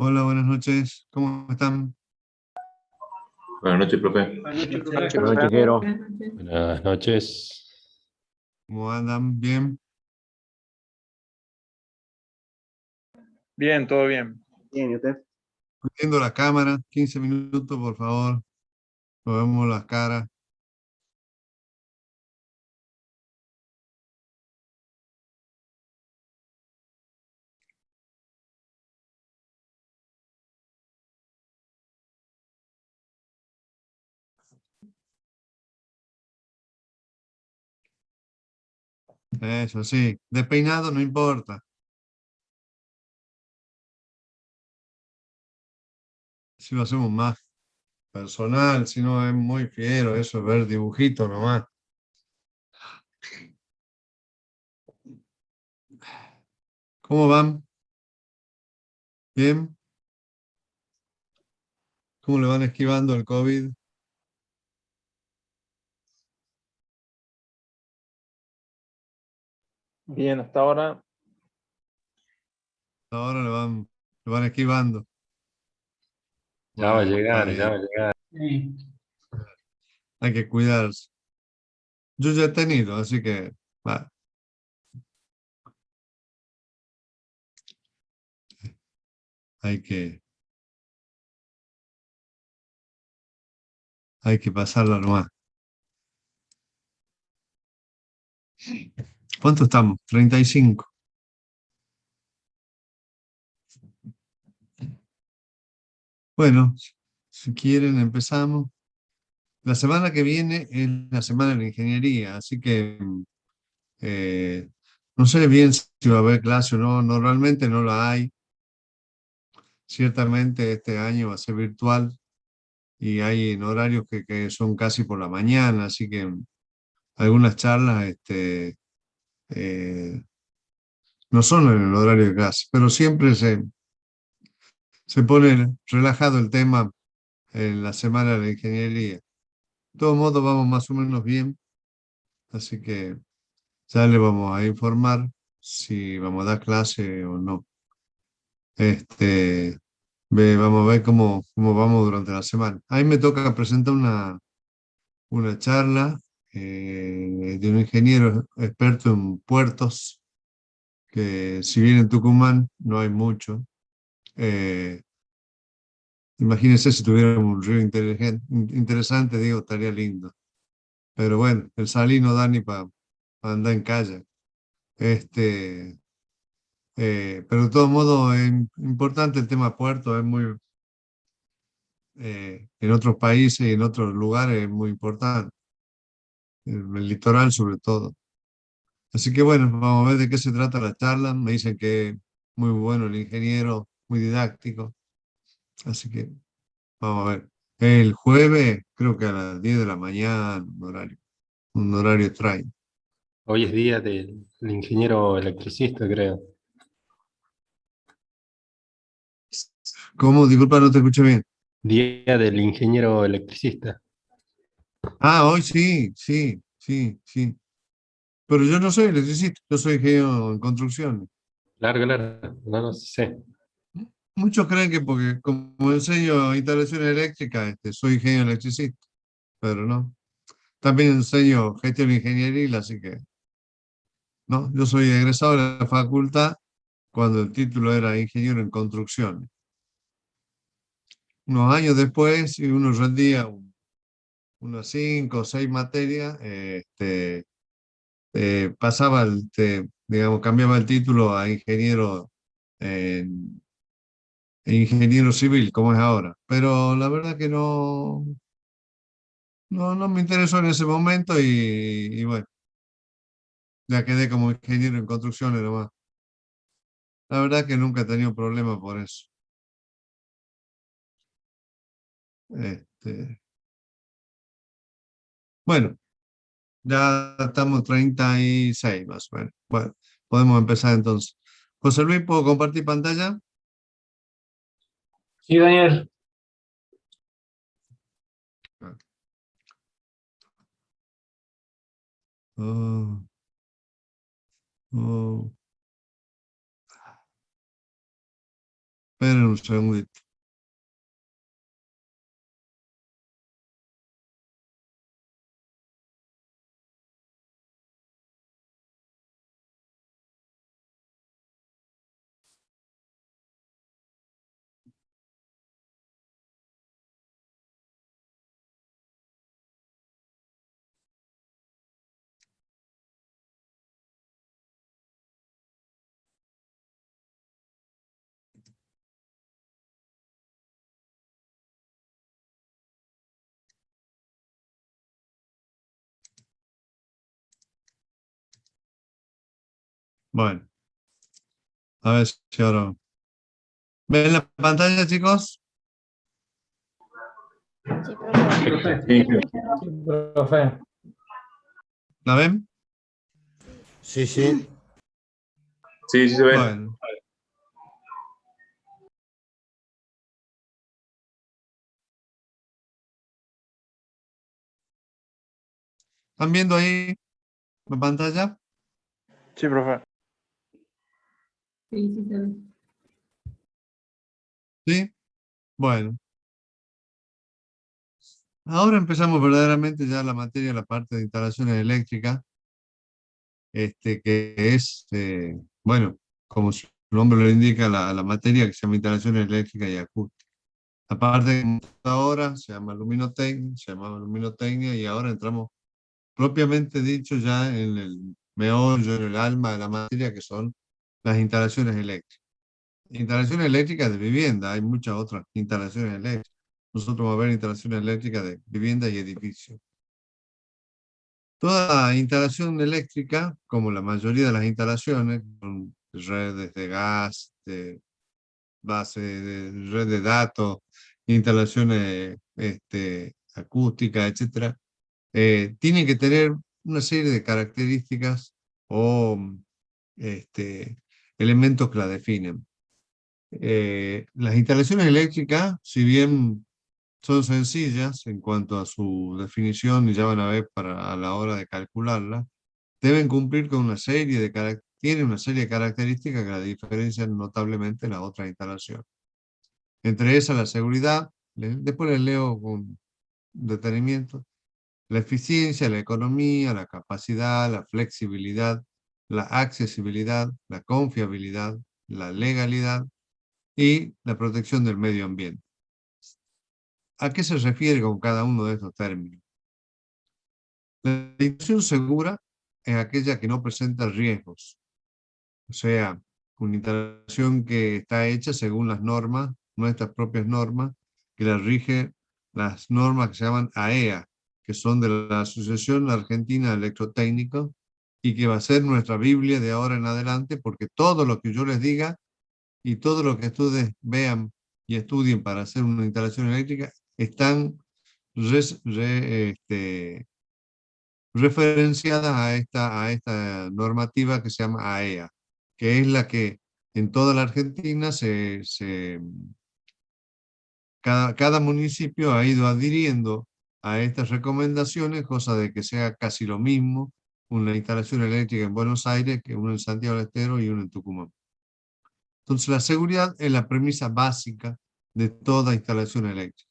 Hola, buenas noches. ¿Cómo están? Buenas noches, profe. Buenas noches, Buenas profe. noches, Jero. Buenas noches. ¿Cómo andan? ¿Bien? Bien, todo bien. Bien, ¿y usted? Viendo la cámara, 15 minutos, por favor. Nos vemos las caras. Eso sí, despeinado no importa. Si lo hacemos más personal, si no es muy fiero, eso es ver dibujitos nomás. ¿Cómo van? ¿Bien? ¿Cómo le van esquivando el COVID? Bien, hasta ahora. Ahora le van esquivando. Ya va a Bueno, está llegar, ya va bien. a llegar. Sí. Hay que cuidarse. Yo ya he tenido, así que va, hay que, hay que pasarla nomás. ¿Cuánto estamos? 35. Bueno, si quieren empezamos. La semana que viene es la semana de la ingeniería, así que eh, no sé bien si va a haber clase o no. Normalmente no la hay. Ciertamente este año va a ser virtual y hay en horarios que son casi por la mañana, así que algunas charlas eh, no son en el horario de clase, pero siempre se pone relajado el tema en la semana de la ingeniería. De todos modos, vamos más o menos bien, así que ya le vamos a informar si vamos a dar clase o no. Vamos a ver cómo vamos durante la semana. A mí me toca presentar una charla de un ingeniero experto en puertos, que si bien en Tucumán no hay mucho, eh, imagínense si tuviéramos un río interesante, digo, estaría lindo. Pero bueno, el Salí no da ni para andar en calle. Pero de todos modos es importante el tema puerto, es muy, en otros países y en otros lugares es muy importante, en el litoral sobre todo. Así que bueno, vamos a ver de qué se trata la charla. Me dicen que es muy bueno el ingeniero, muy didáctico, así que vamos a ver. El jueves, creo que a las 10 de la mañana, un horario extraño. Hoy es día del ingeniero electricista, creo. ¿Cómo? Disculpa, no te escuché bien. Día del ingeniero electricista. Ah, hoy sí, sí, sí, sí. Pero yo no soy electricista, yo soy ingeniero en construcción. Largo, largo. No, no sé. Muchos creen que porque como enseño instalaciones eléctricas, soy ingeniero electricista, pero no. También enseño gestión ingenieril, así que no. Yo soy egresado de la facultad cuando el título era ingeniero en construcción. Unos años después, si uno rendía unas 5 o 6 materias, pasaba, digamos, cambiaba el título a ingeniero civil, como es ahora. Pero la verdad que no me interesó en ese momento y bueno, ya quedé como ingeniero en construcciones nomás. La verdad que nunca he tenido problema por eso. Este, bueno, ya estamos 36 más o menos. Bueno, podemos empezar entonces. José Luis, ¿puedo compartir pantalla? Sí, Daniel. Oh, oh. Esperen un segundito. Bueno, a ver si ahora... ¿Ven la pantalla, chicos? Sí, profe. Sí, Sí, profe. ¿La ven? Sí, sí. sí, sí se ve. Bueno. ¿Están viendo ahí la pantalla? Sí, profe. Sí, sí, se ve. ¿Sí? Bueno. Ahora empezamos verdaderamente ya la materia, la parte de instalaciones eléctricas, que es, bueno, como su nombre lo indica, la materia que se llama instalaciones eléctricas y acústicas. La parte que ahora se llama luminotecnia, se llamaba luminotecnia, y ahora entramos propiamente dicho ya en el meollo, en el alma de la materia, que son las instalaciones eléctricas. Instalaciones eléctricas de vivienda, hay muchas otras instalaciones eléctricas. Nosotros vamos a ver instalaciones eléctricas de viviendas y edificios. Toda instalación eléctrica, como la mayoría de las instalaciones, con redes de gas, de base de red de datos, instalaciones acústicas, etcétera, tienen que tener una serie de características o elementos que la definen. Las instalaciones eléctricas, si bien son sencillas en cuanto a su definición, y ya van a ver a la hora de calcularla, deben cumplir con una serie de tienen una serie de características que la diferencian notablemente de las otras instalaciones. Entre esas, la seguridad, después les leo con detenimiento, la eficiencia, la economía, la capacidad, la flexibilidad, la accesibilidad, la confiabilidad, la legalidad y la protección del medio ambiente. ¿A qué se refiere con cada uno de estos términos? La instalación segura es aquella que no presenta riesgos, o sea, una instalación que está hecha según las normas, nuestras propias normas, que las rige las normas que se llaman AEA, que son de la Asociación Argentina de Electrotécnicos, y que va a ser nuestra Biblia de ahora en adelante, porque todo lo que yo les diga y todo lo que ustedes vean y estudien para hacer una instalación eléctrica están referenciadas a esta normativa que se llama AEA, que es la que en toda la Argentina cada municipio ha ido adhiriendo a estas recomendaciones, cosa de que sea casi lo mismo una instalación eléctrica en Buenos Aires que una en Santiago del Estero y una en Tucumán. Entonces la seguridad es la premisa básica de toda instalación eléctrica.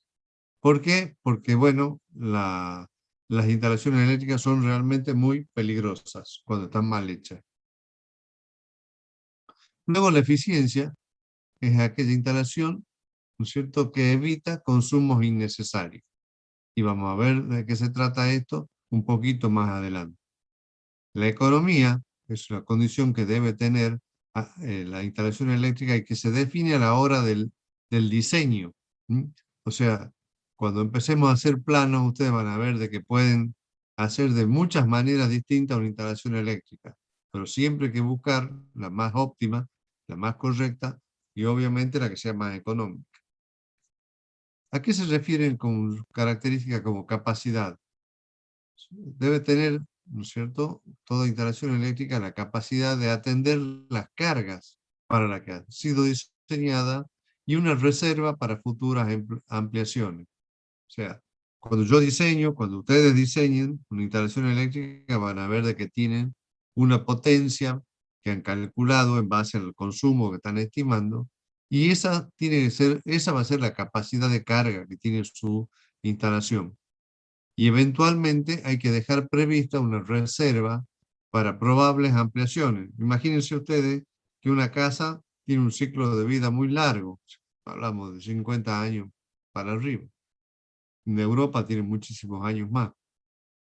¿Por qué? Porque, bueno, las instalaciones eléctricas son realmente muy peligrosas cuando están mal hechas. Luego la eficiencia es aquella instalación, ¿no es cierto?, que evita consumos innecesarios. Y vamos a ver de qué se trata esto un poquito más adelante. La economía es una condición que debe tener la instalación eléctrica y que se define a la hora del diseño. O sea, cuando empecemos a hacer planos, ustedes van a ver de que pueden hacer de muchas maneras distintas una instalación eléctrica, pero siempre hay que buscar la más óptima, la más correcta y obviamente la que sea más económica. ¿A qué se refieren con características como capacidad? Debe tener, ¿no es cierto?, toda instalación eléctrica la capacidad de atender las cargas para las que ha sido diseñada y una reserva para futuras ampliaciones. O sea, cuando yo diseño, cuando ustedes diseñen una instalación eléctrica, van a ver de que tienen una potencia que han calculado en base al consumo que están estimando, Y esa va a ser la capacidad de carga que tiene su instalación. Y eventualmente hay que dejar prevista una reserva para probables ampliaciones. Imagínense ustedes que una casa tiene un ciclo de vida muy largo. Hablamos de 50 años para arriba. En Europa tiene muchísimos años más.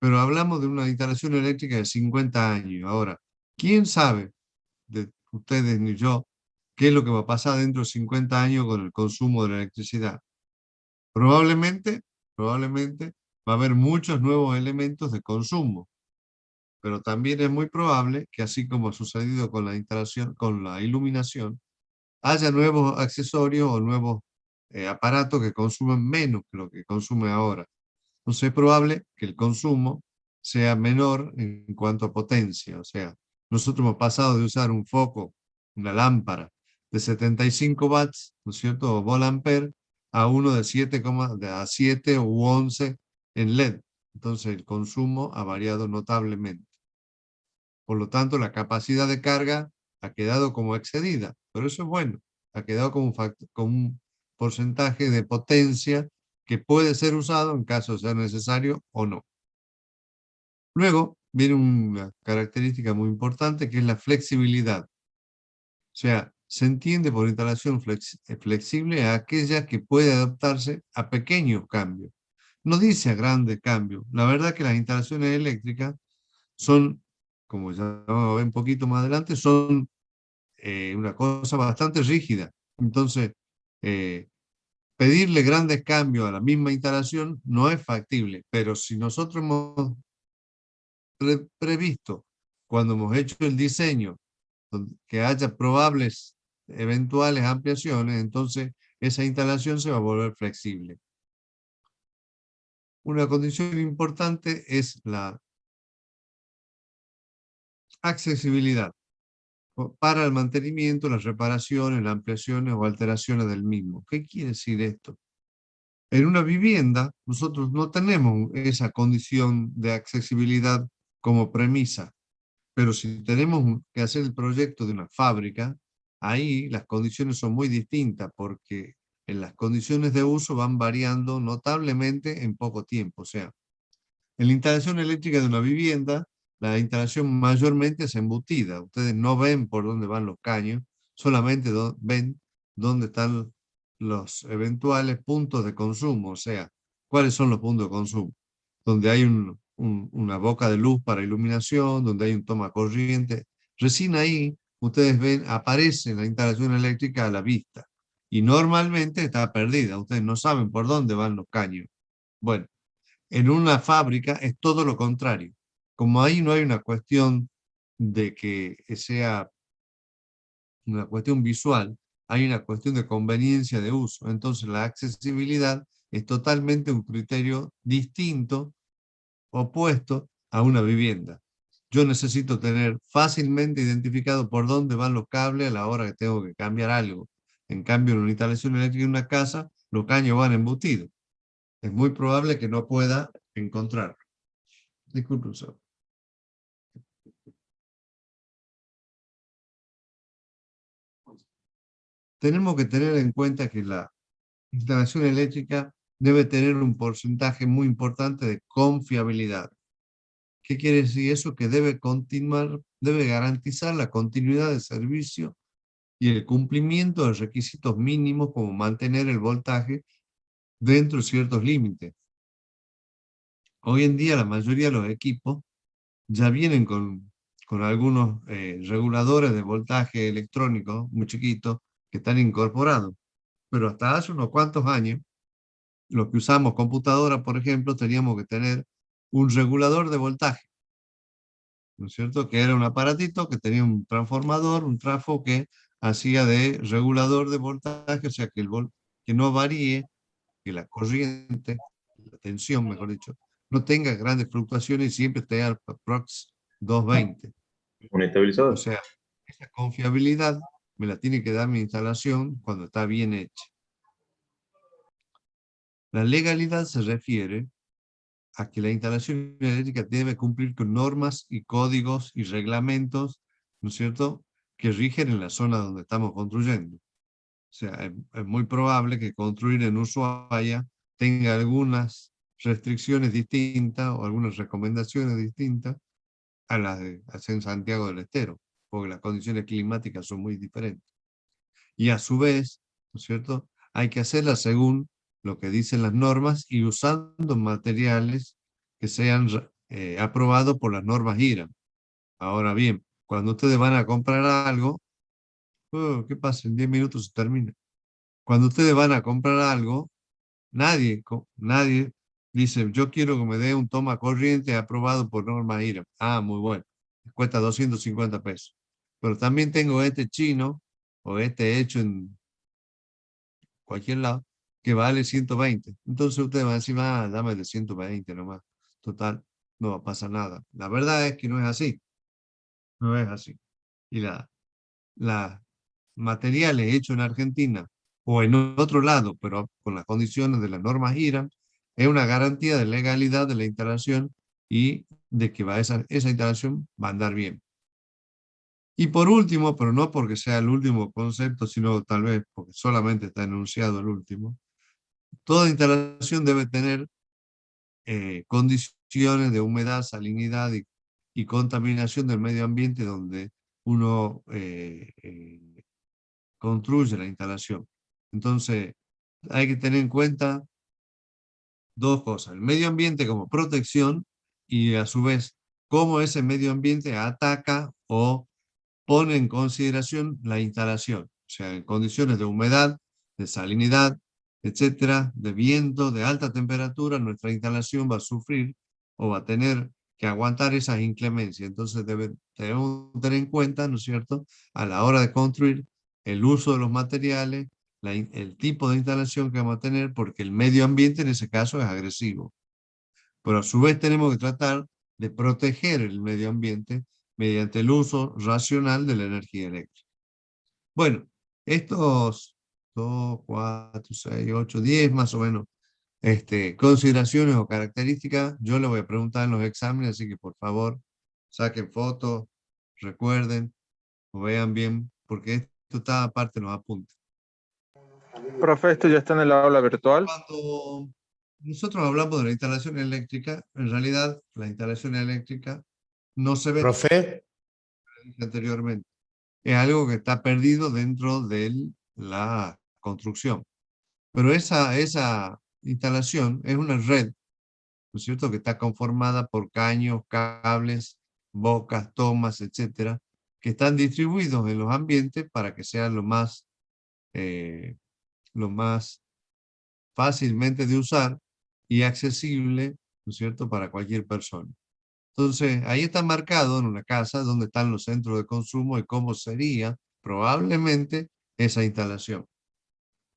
Pero hablamos de una instalación eléctrica de 50 años. Ahora, ¿quién sabe, de ustedes ni yo, qué es lo que va a pasar dentro de 50 años con el consumo de la electricidad? Probablemente va a haber muchos nuevos elementos de consumo, pero también es muy probable que, así como ha sucedido con la instalación, con la iluminación, haya nuevos accesorios o nuevos aparatos que consumen menos que lo que consume ahora. Entonces es probable que el consumo sea menor en cuanto a potencia. O sea, nosotros hemos pasado de usar un foco, una lámpara de 75 watts, ¿no es cierto?, o volt-ampere, a uno de 7 u 11 en LED. Entonces el consumo ha variado notablemente. Por lo tanto, la capacidad de carga ha quedado como excedida, pero eso es bueno. Ha quedado como un porcentaje de potencia que puede ser usado en caso de ser necesario o no. Luego viene una característica muy importante que es la flexibilidad. O sea, se entiende por instalación flexible a aquella que puede adaptarse a pequeños cambios. No dice a grandes cambios. La verdad que las instalaciones eléctricas son, como ya vamos a ver un poquito más adelante, son una cosa bastante rígida. Entonces, pedirle grandes cambios a la misma instalación no es factible, pero si nosotros hemos previsto, cuando hemos hecho el diseño, que haya probables eventuales ampliaciones, entonces esa instalación se va a volver flexible. Una condición importante es la accesibilidad para el mantenimiento, las reparaciones, las ampliaciones o alteraciones del mismo. ¿Qué quiere decir esto? En una vivienda, nosotros no tenemos esa condición de accesibilidad como premisa, pero si tenemos que hacer el proyecto de una fábrica, ahí las condiciones son muy distintas, porque en las condiciones de uso van variando notablemente en poco tiempo. O sea, en la instalación eléctrica de una vivienda, la instalación mayormente es embutida. Ustedes no ven por dónde van los caños, solamente ven dónde están los eventuales puntos de consumo. O sea, ¿cuáles son los puntos de consumo? Donde hay una boca de luz para iluminación, donde hay un toma corriente. Recién ahí ustedes ven, aparece la instalación eléctrica a la vista. Y normalmente está perdida. Ustedes no saben por dónde van los caños. Bueno, en una fábrica es todo lo contrario. Como ahí no hay una cuestión de que sea una cuestión visual, hay una cuestión de conveniencia de uso. Entonces la accesibilidad es totalmente un criterio distinto, opuesto a una vivienda. Yo necesito tener fácilmente identificado por dónde van los cables a la hora que tengo que cambiar algo. En cambio, en una instalación eléctrica en una casa, los caños van embutidos. Es muy probable que no pueda encontrar. Disculpe, usted. Tenemos que tener en cuenta que la instalación eléctrica debe tener un porcentaje muy importante de confiabilidad. ¿Qué quiere decir eso? Que debe garantizar la continuidad de servicio y el cumplimiento de requisitos mínimos como mantener el voltaje dentro de ciertos límites. Hoy en día la mayoría de los equipos ya vienen con algunos reguladores de voltaje electrónico muy chiquitos que están incorporados. Pero hasta hace unos cuantos años, los que usamos computadora, por ejemplo, teníamos que tener un regulador de voltaje, ¿no es cierto? Que era un aparatito que tenía un transformador, un trafo que hacía de regulador de voltaje, o sea, que no varíe, que la corriente, la tensión, mejor dicho, no tenga grandes fluctuaciones y siempre esté al aprox 220. Un O estabilizador. sea, esa confiabilidad me la tiene que dar mi instalación cuando está bien hecha. La legalidad se refiere a que la instalación eléctrica debe cumplir con normas y códigos y reglamentos, ¿no es cierto?, que rigen en la zona donde estamos construyendo. sea, es muy probable que construir en Ushuaia tenga algunas restricciones distintas o algunas recomendaciones distintas a las de hacer en Santiago del Estero, porque las condiciones climáticas son muy diferentes. Y a su vez, ¿no es cierto?, hay que hacerlas según lo que dicen las normas y usando materiales que sean aprobados por las normas IRAM. Ahora bien, cuando ustedes van a comprar algo, ¿qué pasa? En 10 minutos se termina. Cuando ustedes van a comprar algo, nadie dice, yo quiero que me dé un toma corriente aprobado por norma IRAM. Ah, muy bueno. Cuesta 250 pesos. Pero también tengo este chino o este hecho en cualquier lado que vale 120. Entonces ustedes van a decir, ah, dame de 120 nomás. Total, no va a pasar nada. La verdad es que no es así. No es así. Y la materiales hechos en Argentina o en otro lado, pero con las condiciones de las normas IRAM, es una garantía de legalidad de la instalación y de que esa instalación va a andar bien. Y por último, pero no porque sea el último concepto, sino tal vez porque solamente está enunciado el último, toda instalación debe tener condiciones de humedad, salinidad y contaminación del medio ambiente donde uno construye la instalación. Entonces, hay que tener en cuenta dos cosas: el medio ambiente como protección y a su vez cómo ese medio ambiente ataca o pone en consideración la instalación, o sea, en condiciones de humedad, de salinidad, etcétera, de viento, de alta temperatura, nuestra instalación va a sufrir o va a tener que aguantar esas inclemencias. Entonces debemos tener en cuenta, ¿no es cierto?, a la hora de construir el uso de los materiales, el tipo de instalación que vamos a tener, porque el medio ambiente en ese caso es agresivo. Pero a su vez tenemos que tratar de proteger el medio ambiente mediante el uso racional de la energía eléctrica. Bueno, estos 2, 4, 6, 8, 10 más o menos consideraciones o características, yo le voy a preguntar en los exámenes, así que por favor saquen fotos, recuerden o vean bien, porque esto está aparte de los apuntes. Profe, esto ya está en el aula virtual. Cuando nosotros hablamos de la instalación eléctrica, en realidad la instalación eléctrica no se ve, Profe, como dije anteriormente. Es algo que está perdido dentro de la construcción. Pero esa instalación es una red, ¿no es cierto?, que está conformada por caños, cables, bocas, tomas, etcétera, que están distribuidos en los ambientes para que sean lo más fácilmente de usar y accesible, ¿no es cierto?, para cualquier persona. Entonces, ahí está marcado en una casa donde están los centros de consumo y cómo sería probablemente esa instalación.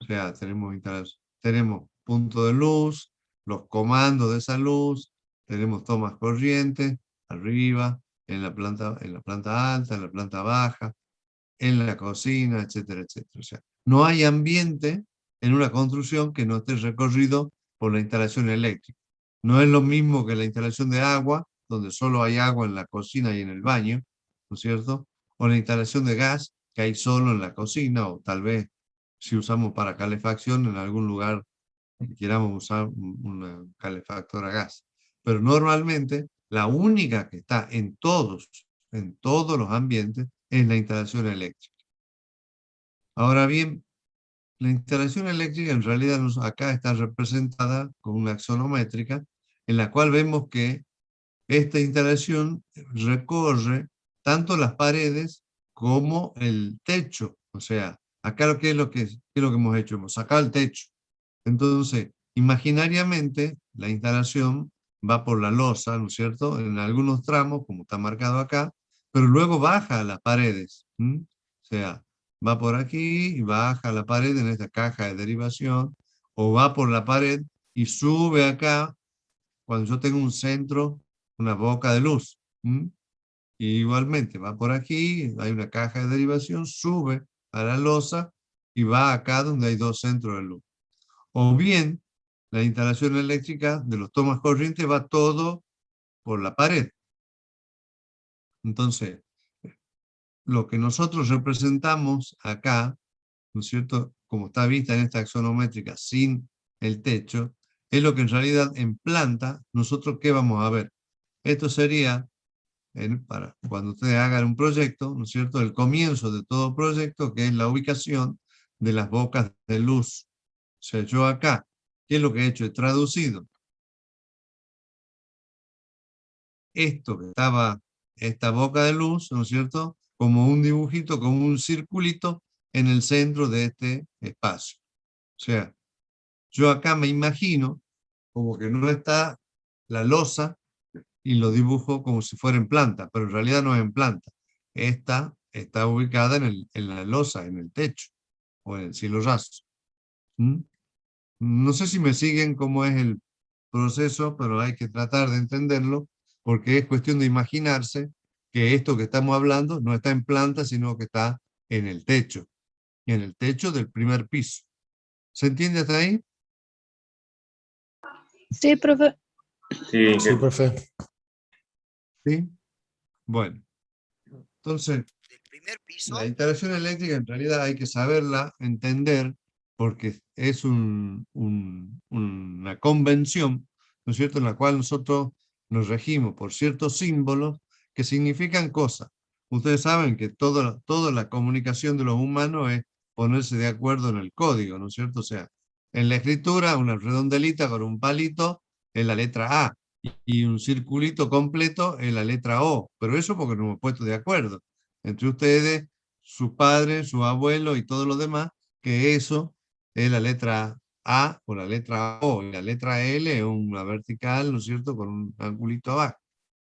O sea, tenemos punto de luz, los comandos de esa luz, tenemos tomas corrientes, arriba, en la planta alta, en la planta baja, en la cocina, etcétera, etcétera. O sea, no hay ambiente en una construcción que no esté recorrido por la instalación eléctrica. No es lo mismo que la instalación de agua, donde solo hay agua en la cocina y en el baño, ¿no es cierto? O la instalación de gas, que hay solo en la cocina, o tal vez si usamos para calefacción en algún lugar que queramos usar una calefactor a gas. Pero normalmente la única que está en todos los ambientes es la instalación eléctrica. Ahora bien, la instalación eléctrica en realidad acá está representada con una axonométrica en la cual vemos que esta instalación recorre tanto las paredes como el techo. O sea, acá ¿qué es lo que hemos hecho? Hemos sacado el techo. Entonces, imaginariamente, la instalación va por la losa, ¿no es cierto?, en algunos tramos, como está marcado acá, pero luego baja a las paredes. O sea, va por aquí y baja a la pared en esta caja de derivación, o va por la pared y sube acá cuando yo tengo un centro, una boca de luz. Y igualmente va por aquí, hay una caja de derivación, sube a la losa y va acá donde hay dos centros de luz. O bien, la instalación eléctrica de los tomas corrientes va todo por la pared. Entonces, lo que nosotros representamos acá ¿no es cierto?, como está vista en esta axonométrica sin el techo, es lo que en realidad en planta, nosotros ¿qué vamos a ver? Esto sería, para cuando ustedes hagan un proyecto, ¿no es cierto?, el comienzo de todo proyecto, que es la ubicación de las bocas de luz. O sea, yo acá, ¿qué es lo que he hecho? He traducido esto que estaba, esta boca de luz, ¿no es cierto?, como un dibujito, como un circulito en el centro de este espacio. O sea, yo acá me imagino como que no está la losa y lo dibujo como si fuera en planta, pero en realidad no es en planta. Esta está ubicada en la losa, en el techo o en el cielo raso. ¿Mm? No sé si me siguen cómo es el proceso, pero hay que tratar de entenderlo porque es cuestión de imaginarse que esto que estamos hablando no está en planta, sino que está en el techo del primer piso. ¿Se entiende hasta ahí? Sí, profe. Sí, Sí, profe. Sí. Bueno, entonces, Del primer piso. la instalación eléctrica en realidad hay que saberla, entender, porque es una convención, ¿no es cierto?, en la cual nosotros nos regimos por ciertos símbolos que significan cosas. Ustedes saben que toda la comunicación de los humanos es ponerse de acuerdo en el código, ¿no es cierto? O sea, en la escritura, una redondelita con un palito es la letra A y un circulito completo es la letra O, pero eso porque nos hemos puesto de acuerdo entre ustedes, sus padres, sus abuelos y todos los demás, que eso es la letra A o la letra O, y la letra L es una vertical, ¿no es cierto?, con un angulito abajo.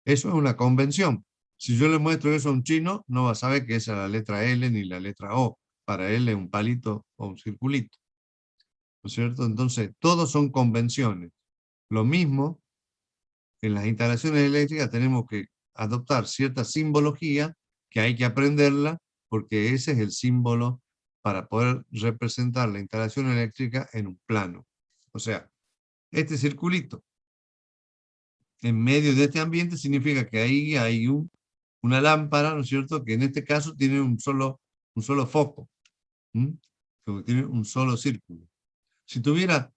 Eso es una convención. Si yo le muestro eso a un chino, no va a saber que esa es la letra L ni la letra O. Para él es un palito o un circulito, ¿no es cierto? Entonces, todos son convenciones. Lo mismo, en las instalaciones eléctricas tenemos que adoptar cierta simbología que hay que aprenderla porque ese es el símbolo para poder representar la instalación eléctrica en un plano. O sea, este circulito en medio de este ambiente significa que ahí hay una lámpara, ¿no es cierto?, que en este caso tiene un solo foco, que tiene un solo círculo. Si tuviera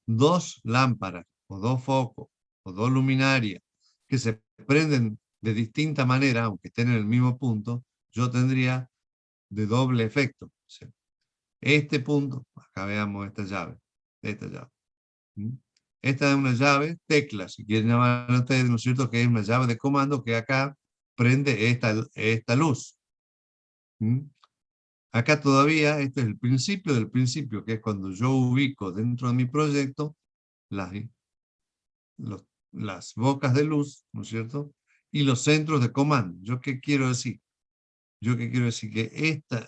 dos lámparas o dos focos o dos luminarias que se prenden de distinta manera, aunque estén en el mismo punto, yo tendría de doble efecto. O sea, este punto, acá veamos esta llave. ¿Mm? Esta es una llave tecla, si quieren llamar a ustedes, ¿no es cierto?, que es una llave de comando que acá prende esta luz. ¿Mm? Acá todavía, este es el principio del principio, que es cuando yo ubico dentro de mi proyecto las las bocas de luz, ¿no es cierto?, y los centros de comando. ¿Yo qué quiero decir? Yo qué quiero decir que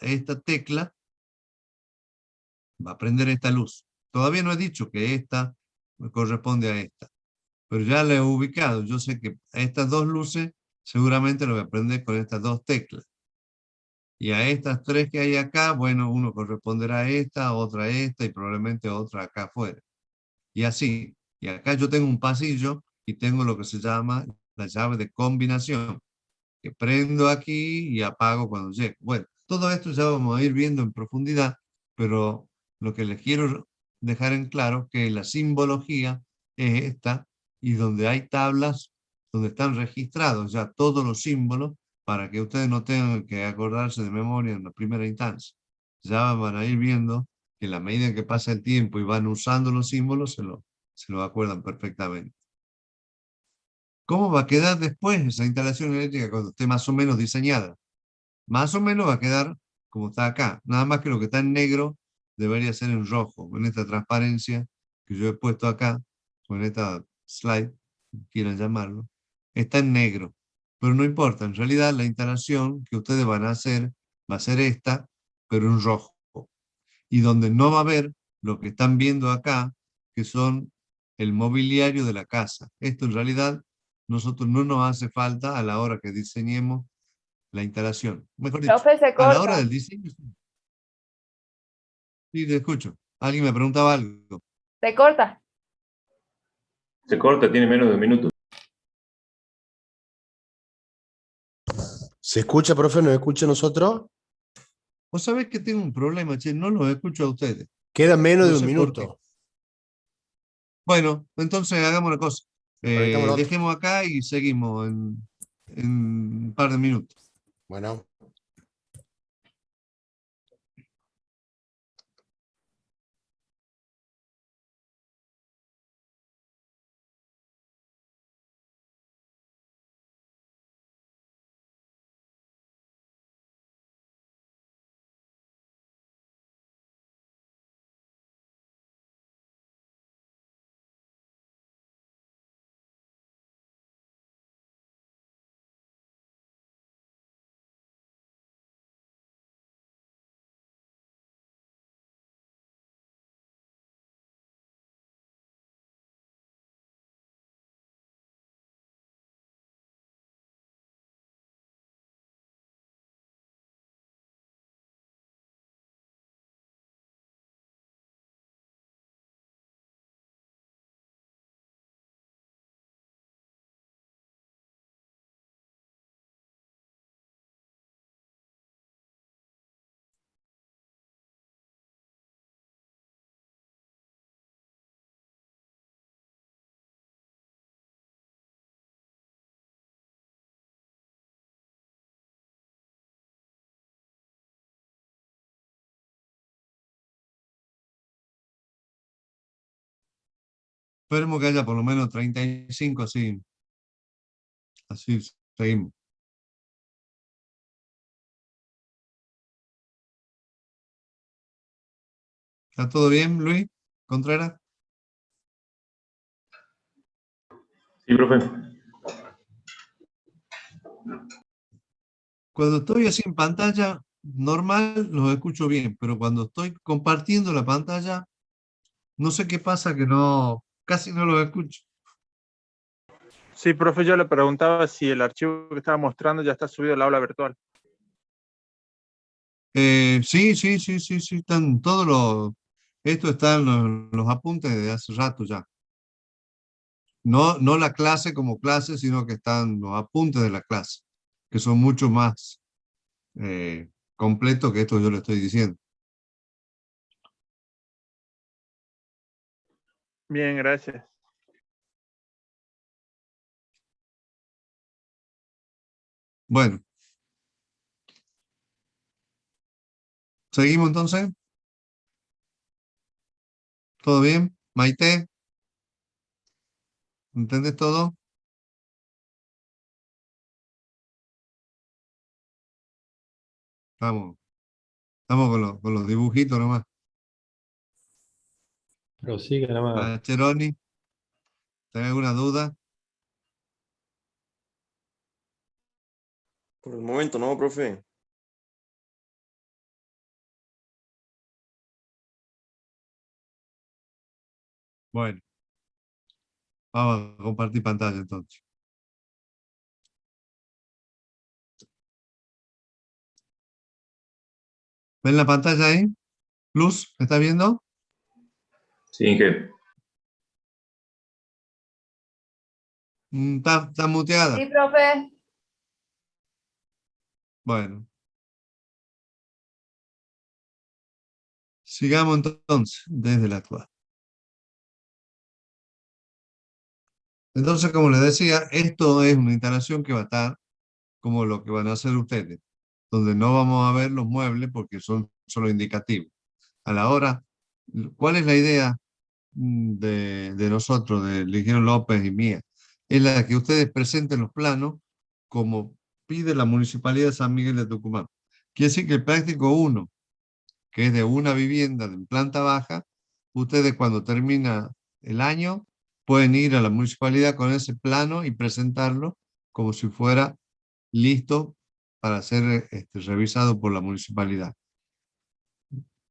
esta tecla va a prender esta luz. Todavía no he dicho que esta corresponde a esta, pero ya la he ubicado. Yo sé que estas dos luces seguramente lo voy a prender con estas dos teclas. Y a estas tres que hay acá, bueno, uno corresponderá a esta, otra a esta y probablemente otra acá afuera. Y así. Y acá yo tengo un pasillo y tengo lo que se llama la llave de combinación, que prendo aquí y apago cuando llegue. Bueno, todo esto ya vamos a ir viendo en profundidad, pero lo que les quiero dejar en claro que la simbología es esta, y donde hay tablas donde están registrados ya todos los símbolos para que ustedes no tengan que acordarse de memoria en la primera instancia. Ya van a ir viendo que en la medida que pasa el tiempo y van usando los símbolos, se lo acuerdan perfectamente. ¿Cómo va a quedar después esa instalación eléctrica cuando esté más o menos diseñada? Más o menos va a quedar como está acá. Nada más que lo que está en negro debería ser en rojo, en esta transparencia que yo he puesto acá, o en esta slide, quieran llamarlo, está en negro. Pero no importa, en realidad la instalación que ustedes van a hacer va a ser esta, pero en rojo. Y donde no va a haber lo que están viendo acá, que son el mobiliario de la casa. Esto en realidad nosotros no nos hace falta a la hora que diseñemos la instalación. Mejor dicho, Profe, se a la hora corta. del diseño. Sí, te escucho. Alguien me preguntaba algo. Se corta. Se corta, tiene menos de un minuto. ¿Se escucha, profe? ¿Nos escucha nosotros? Vos sabés que tengo un problema, che, no los escucho a ustedes. Queda menos No de un sé por qué. minuto. Bueno, entonces hagamos una cosa. Conectamos otro. Dejemos acá y seguimos en un par de minutos. Bueno. Esperemos que haya por lo menos 35, así seguimos. ¿Está todo bien, Luis Contreras? Sí, profe. Cuando estoy así en pantalla normal, los escucho bien, pero cuando estoy compartiendo la pantalla, no sé qué pasa que no, casi no los escucho. Sí, profe, yo le preguntaba si el archivo que estaba mostrando ya está subido al aula virtual. Sí, están todos esto está en los apuntes de hace rato ya. No la clase como clase, sino que están los apuntes de la clase, que son mucho más completos que esto yo le estoy diciendo. Bien, gracias. Bueno, ¿seguimos entonces? ¿Todo bien? Maite, ¿entendés todo? Estamos con los dibujitos nomás. Prosigue nomás. Cheroni, ¿tenés alguna duda? Por el momento no, profe. Bueno, vamos a compartir pantalla entonces. ¿Ven la pantalla ahí? Luz, ¿me está viendo? Sí, Inge. Está muteada. Sí, profe. Bueno, sigamos entonces desde la actual. Entonces, como les decía, esto es una instalación que va a estar como lo que van a hacer ustedes, donde no vamos a ver los muebles porque son solo indicativos. A la hora, ¿cuál es la idea de nosotros, de Ligero López y mía? Es la que ustedes presenten los planos como pide la Municipalidad de San Miguel de Tucumán. Quiere decir que el práctico 1, que es de una vivienda de planta baja, ustedes cuando termina el año pueden ir a la municipalidad con ese plano y presentarlo como si fuera listo para ser revisado por la municipalidad.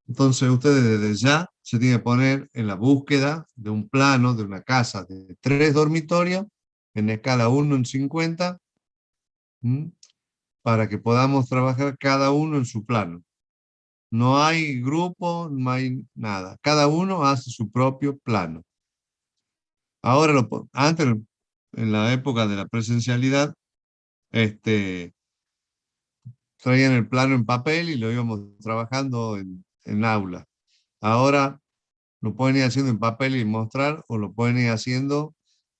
Entonces ustedes desde ya se tienen que poner en la búsqueda de un plano de una casa de 3 dormitorios en escala 1:50, para que podamos trabajar cada uno en su plano. No hay grupo, no hay nada. Cada uno hace su propio plano. Ahora, antes, en la época de la presencialidad, se traían el plano en papel y lo íbamos trabajando en aula. Ahora lo pueden ir haciendo en papel y mostrar, o lo pueden ir haciendo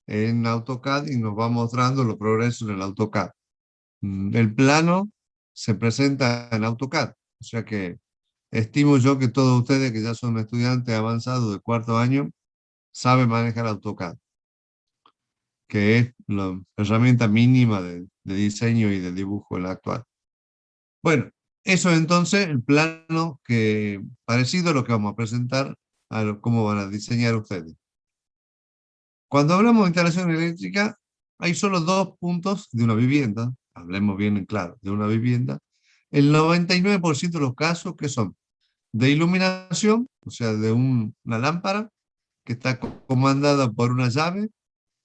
en AutoCAD y nos va mostrando los progresos en el AutoCAD. El plano se presenta en AutoCAD, o sea que estimo yo que todos ustedes que ya son estudiantes avanzados de cuarto año saben manejar AutoCAD, que es la herramienta mínima de diseño y de dibujo en la actual. Bueno, eso entonces, el plano que parecido a lo que vamos a presentar, cómo van a diseñar ustedes. Cuando hablamos de instalación eléctrica, hay solo 2 puntos de una vivienda, hablemos bien en claro, de una vivienda, el 99% de los casos que son de iluminación, o sea, de una lámpara que está comandada por una llave,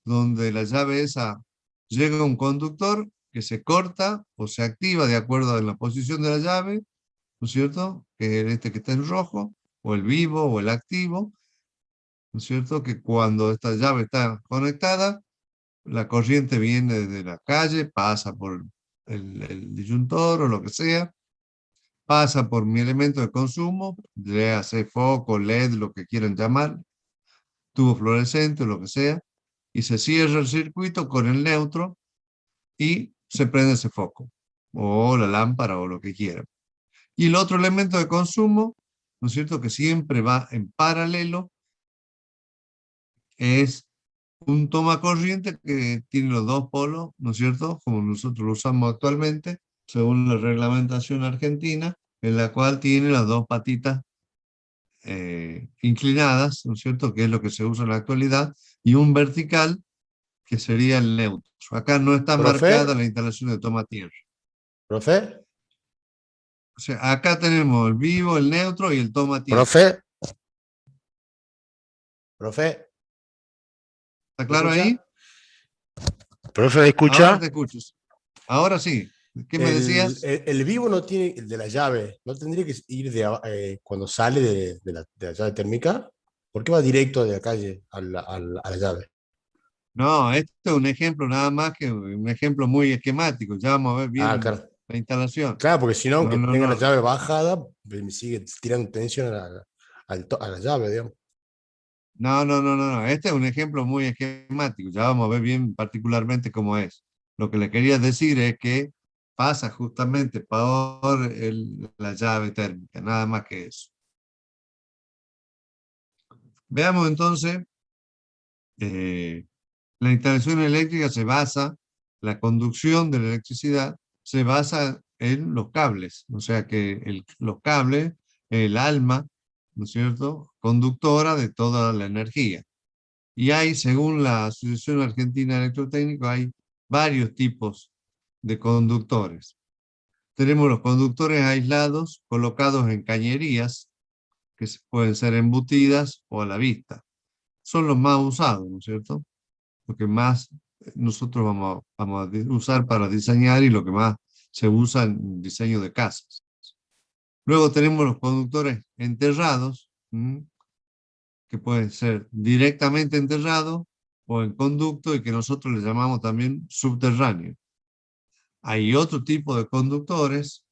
donde la llave esa llega a un conductor que se corta o se activa de acuerdo a la posición de la llave, ¿no es cierto? Que es este que está en rojo, o el vivo, o el activo, ¿no es cierto? Que cuando esta llave está conectada, la corriente viene desde la calle, pasa por el disyuntor o lo que sea, pasa por mi elemento de consumo, le hace foco, LED, lo que quieran llamar, tubo fluorescente o lo que sea, y se cierra el circuito con el neutro y se prende ese foco, o la lámpara o lo que quieran. Y el otro elemento de consumo, ¿no es cierto?, que siempre va en paralelo, es un toma corriente que tiene los 2 polos, ¿no es cierto?, como nosotros lo usamos actualmente, según la reglamentación argentina, en la cual tiene las 2 patitas inclinadas, ¿no es cierto?, que es lo que se usa en la actualidad, y un vertical, que sería el neutro. Acá no está marcada la instalación de toma tierra. ¿Profe? O sea, acá tenemos el vivo, el neutro y el toma tierra. ¿Profe? ¿Profe? ¿Está claro ahí? ¿Profe, me Ahora escucha? te escucho. Ahora sí. ¿Qué me El, decías? el vivo no tiene, el de la llave, ¿no tendría que ir cuando sale de la llave térmica? ¿Por qué va directo de la calle a la llave? No, esto es un ejemplo nada más que un ejemplo muy esquemático. Ya vamos a ver Ah, bien claro. la instalación. Claro, porque si no, No, aunque no, tenga la no. llave bajada, me sigue tirando tensión a la llave, digamos. No, no, no, no, no. Este es un ejemplo muy esquemático. Ya vamos a ver bien particularmente cómo es. Lo que le quería decir es que pasa justamente por la llave térmica, nada más que eso. Veamos entonces, la instalación eléctrica se basa, la conducción de la electricidad se basa en los cables, o sea que los cables, el alma, ¿no es cierto?, conductora de toda la energía. Y hay, según la Asociación Argentina de Electrotécnicos, hay varios tipos de conductores. Tenemos los conductores aislados colocados en cañerías, que pueden ser embutidas o a la vista. Son los más usados, ¿no es cierto? Lo que más nosotros vamos a usar para diseñar y lo que más se usa en diseño de casas. Luego tenemos los conductores enterrados, que pueden ser directamente enterrados o en conducto y que nosotros le llamamos también subterráneos. Hay otro tipo de conductores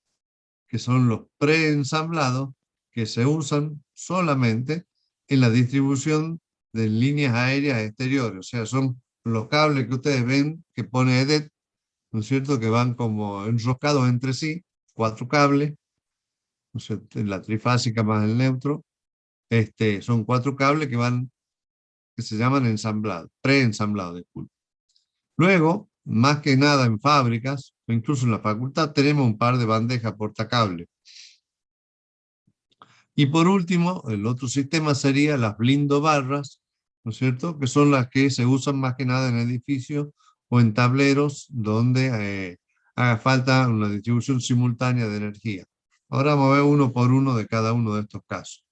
que son los preensamblados, que se usan solamente en la distribución de líneas aéreas exteriores. O sea, son los cables que ustedes ven que pone EDET, ¿no es cierto?, que van como enroscados entre sí, 4 cables, ¿no es cierto?, en la trifásica más el neutro. Son 4 cables que se llaman ensamblados, preensamblados, disculpe. Luego, más que nada en fábricas, o incluso en la facultad, tenemos un par de bandejas portacables. Y por último, el otro sistema sería las blindobarras, ¿no es cierto?, que son las que se usan más que nada en edificios o en tableros donde haga falta una distribución simultánea de energía. Ahora vamos a ver uno por uno de cada uno de estos casos.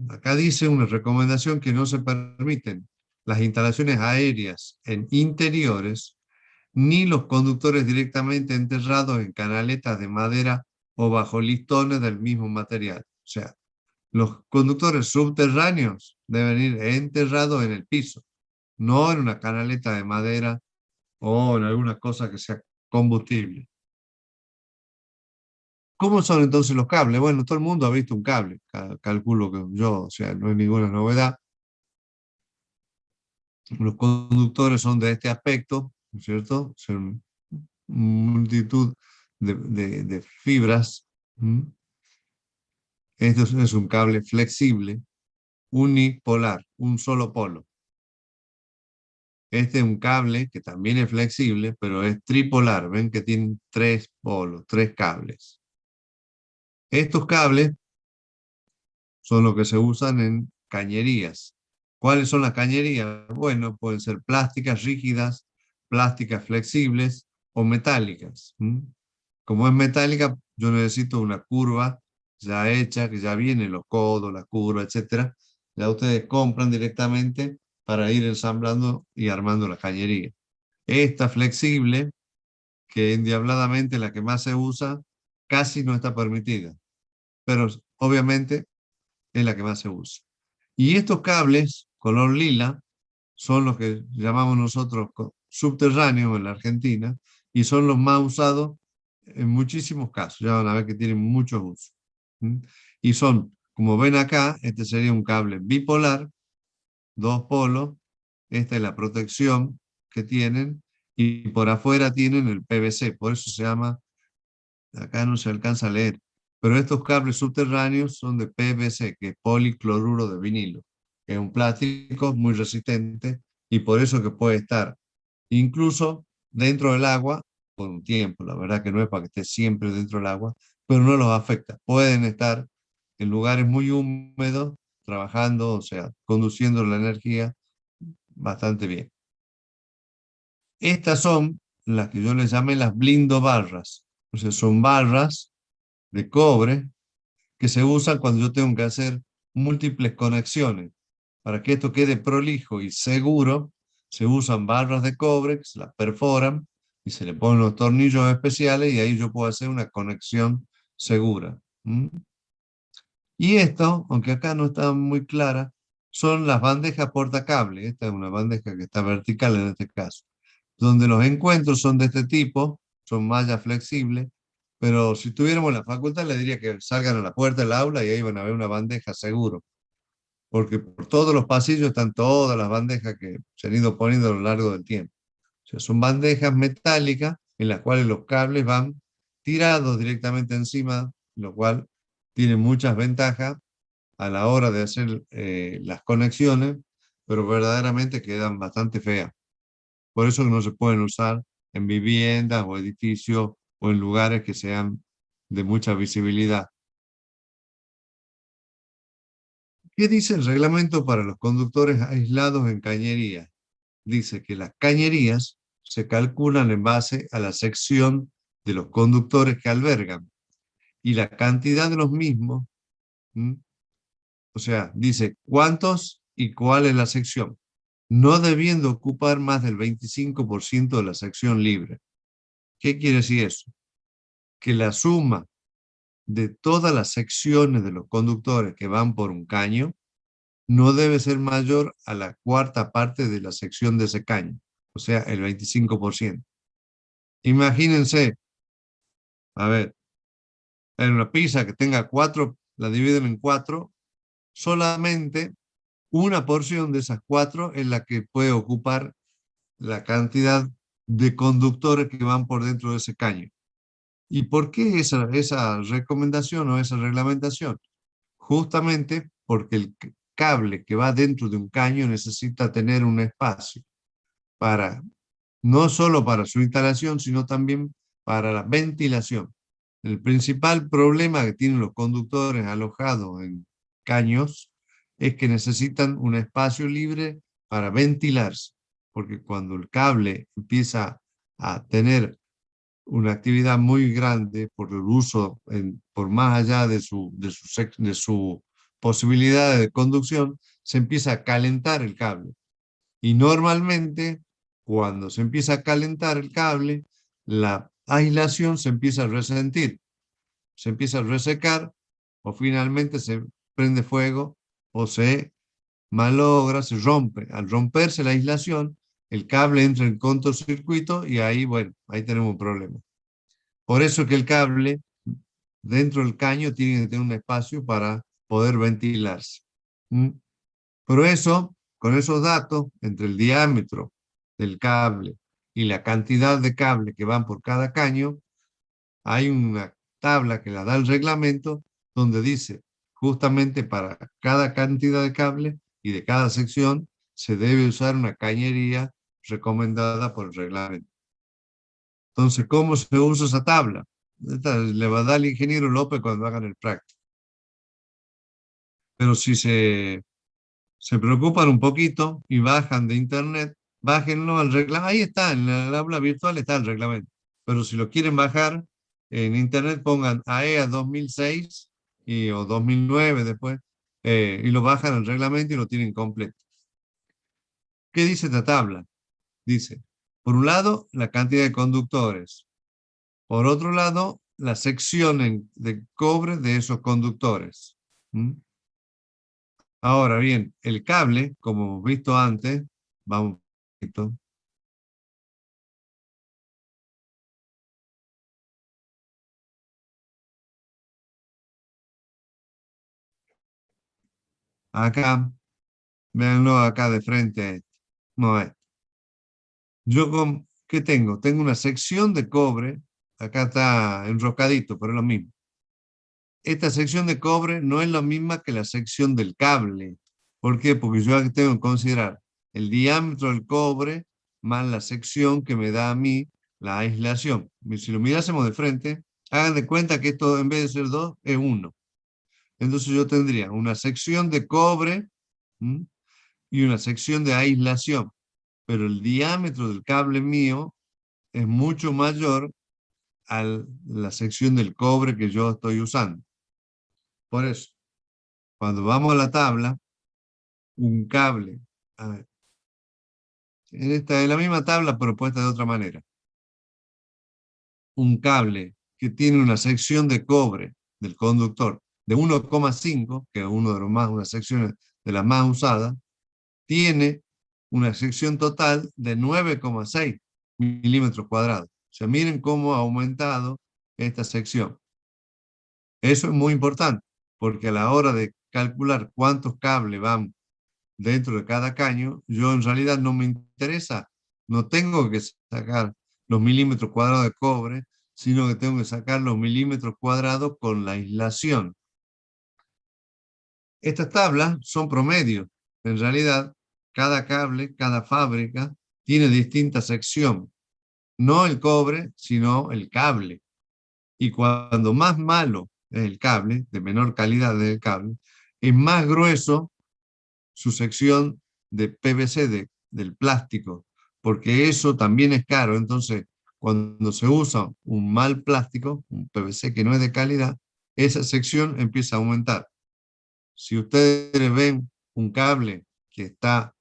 Acá dice una recomendación que no se permiten las instalaciones aéreas en interiores, ni los conductores directamente enterrados en canaletas de madera o bajo listones del mismo material. O sea, los conductores subterráneos deben ir enterrados en el piso, no en una canaleta de madera o en alguna cosa que sea combustible. ¿Cómo son entonces los cables? Bueno, todo el mundo ha visto un cable, calculo que yo, o sea, no hay ninguna novedad. Los conductores son de este aspecto, ¿no es cierto? Son multitud de fibras. Esto es un cable flexible, unipolar, un solo polo. Este es un cable que también es flexible, pero es tripolar. Ven que tiene 3 polos, 3 cables. Estos cables son los que se usan en cañerías. ¿Cuáles son las cañerías? Bueno, pueden ser plásticas rígidas, plásticas flexibles o metálicas. Como es metálica, yo necesito una curva ya hecha, que ya viene los codos, la curva, etc. Ya ustedes compran directamente para ir ensamblando y armando la cañería. Esta flexible, que endiabladamente la que más se usa, casi no está permitida, pero obviamente es la que más se usa. Y estos cables color lila son los que llamamos nosotros subterráneos en la Argentina y son los más usados en muchísimos casos. Ya van a ver que tienen muchos usos. Y son, como ven acá, este sería un cable bipolar, 2 polos. Esta es la protección que tienen y por afuera tienen el PVC, por eso se llama, acá no se alcanza a leer, pero estos cables subterráneos son de PVC, que es policloruro de vinilo, que es un plástico muy resistente y por eso que puede estar incluso dentro del agua por un tiempo. La verdad que no es para que esté siempre dentro del agua, pero no los afecta. Pueden estar en lugares muy húmedos, trabajando, o sea, conduciendo la energía bastante bien. Estas son las que yo les llamé las blindobarras. O sea, son barras de cobre que se usan cuando yo tengo que hacer múltiples conexiones. Para que esto quede prolijo y seguro, se usan barras de cobre que se las perforan y se le ponen los tornillos especiales y ahí yo puedo hacer una conexión segura. Y esto, aunque acá no está muy clara, son las bandejas portacable. Esta es una bandeja que está vertical en este caso. Donde los encuentros son de este tipo, son mallas flexibles, pero si tuviéramos la facultad le diría que salgan a la puerta del aula y ahí van a ver una bandeja seguro. Porque por todos los pasillos están todas las bandejas que se han ido poniendo a lo largo del tiempo. O sea, son bandejas metálicas en las cuales los cables van tirados directamente encima, lo cual tiene muchas ventajas a la hora de hacer las conexiones, pero verdaderamente quedan bastante feas. Por eso que no se pueden usar en viviendas o edificios o en lugares que sean de mucha visibilidad. ¿Qué dice el reglamento para los conductores aislados en cañerías? Dice que las cañerías se calculan en base a la sección de los conductores que albergan y la cantidad de los mismos. O sea, dice cuántos y cuál es la sección, no debiendo ocupar más del 25% de la sección libre. ¿Qué quiere decir eso? Que la suma de todas las secciones de los conductores que van por un caño no debe ser mayor a la cuarta parte de la sección de ese caño, o sea, el 25%. Imagínense, a ver, en una pizza que tenga 4, la dividen en 4, solamente una porción de esas 4 es la que puede ocupar la cantidad de conductores que van por dentro de ese caño. ¿Y por qué esa recomendación o esa reglamentación? Justamente porque el cable que va dentro de un caño necesita tener un espacio para, no solo para su instalación, sino también para la ventilación. El principal problema que tienen los conductores alojados en caños es que necesitan un espacio libre para ventilarse, porque cuando el cable empieza a tener una actividad muy grande por el uso, por más allá de su posibilidad de conducción, se empieza a calentar el cable. Y normalmente, cuando se empieza a calentar el cable, la aislación se empieza a resentir, se empieza a resecar, o finalmente se prende fuego, o se malogra, se rompe. Al romperse la aislación, el cable entra en cortocircuito y ahí, bueno, ahí tenemos un problema. Por eso que el cable dentro del caño tiene que tener un espacio para poder ventilarse. ¿Mm? Pero eso, con esos datos, entre el diámetro del cable y la cantidad de cable que van por cada caño, hay una tabla que la da el reglamento donde dice justamente para cada cantidad de cable y de cada sección se debe usar una cañería recomendada por el reglamento. Entonces, ¿cómo se usa esa tabla? Esta le va a dar el ingeniero López cuando hagan el práctico. Pero si se preocupan un poquito y bajan de internet, bájenlo al reglamento. Ahí está, en el aula virtual está el reglamento. Pero si lo quieren bajar, en internet pongan AEA 2006 o 2009 después, y lo bajan al reglamento y lo tienen completo. ¿Qué dice esta tabla? Dice, por un lado, la cantidad de conductores. Por otro lado, la sección de cobre de esos conductores. ¿Mm? Ahora bien, el cable, como hemos visto antes, vamos un poquito. Acá, véanlo acá de frente a esto. No es. Yo, ¿qué tengo? Tengo una sección de cobre, acá está enroscadito, pero es lo mismo. Esta sección de cobre no es la misma que la sección del cable. ¿Por qué? Porque yo tengo que considerar el diámetro del cobre más la sección que me da a mí la aislación. Si lo mirásemos de frente, hagan de cuenta que esto en vez de ser 2 es 1. Entonces yo tendría una sección de cobre y una sección de aislación. Pero el diámetro del cable mío es mucho mayor a la sección del cobre que yo estoy usando. Por eso, cuando vamos a la tabla, un cable, a ver, en la misma tabla propuesta de otra manera, un cable que tiene una sección de cobre del conductor de 1,5, que es uno de los más, una sección de las más usadas, tiene una sección total de 9,6 milímetros cuadrados. O sea, miren cómo ha aumentado esta sección. Eso es muy importante, porque a la hora de calcular cuántos cables van dentro de cada caño, yo en realidad no me interesa, no tengo que sacar los milímetros cuadrados de cobre, sino que tengo que sacar los milímetros cuadrados con la aislación. Estas tablas son promedios. En realidad, cada cable, cada fábrica, tiene distinta sección. No el cobre, sino el cable. Y cuando más malo es el cable, de menor calidad es el cable, es más grueso su sección de PVC, del plástico, porque eso también es caro. Entonces, cuando se usa un mal plástico, un PVC que no es de calidad, esa sección empieza a aumentar. Si ustedes ven un cable que está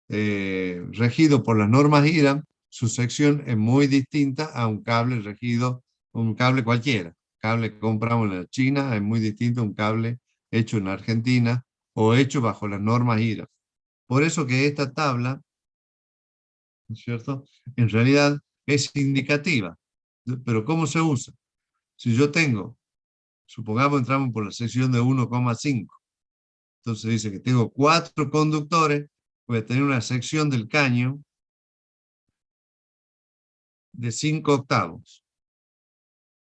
regido por las normas IRAM, su sección es muy distinta a un cable regido, un cable cualquiera. Cable que compramos en la China es muy distinto a un cable hecho en Argentina o hecho bajo las normas IRAM. Por eso que esta tabla, ¿no es cierto?, en realidad es indicativa. Pero ¿cómo se usa? Si yo tengo, supongamos entramos por la sección de 1,5, entonces dice que tengo 4 conductores, voy a tener una sección del caño de 5 octavos.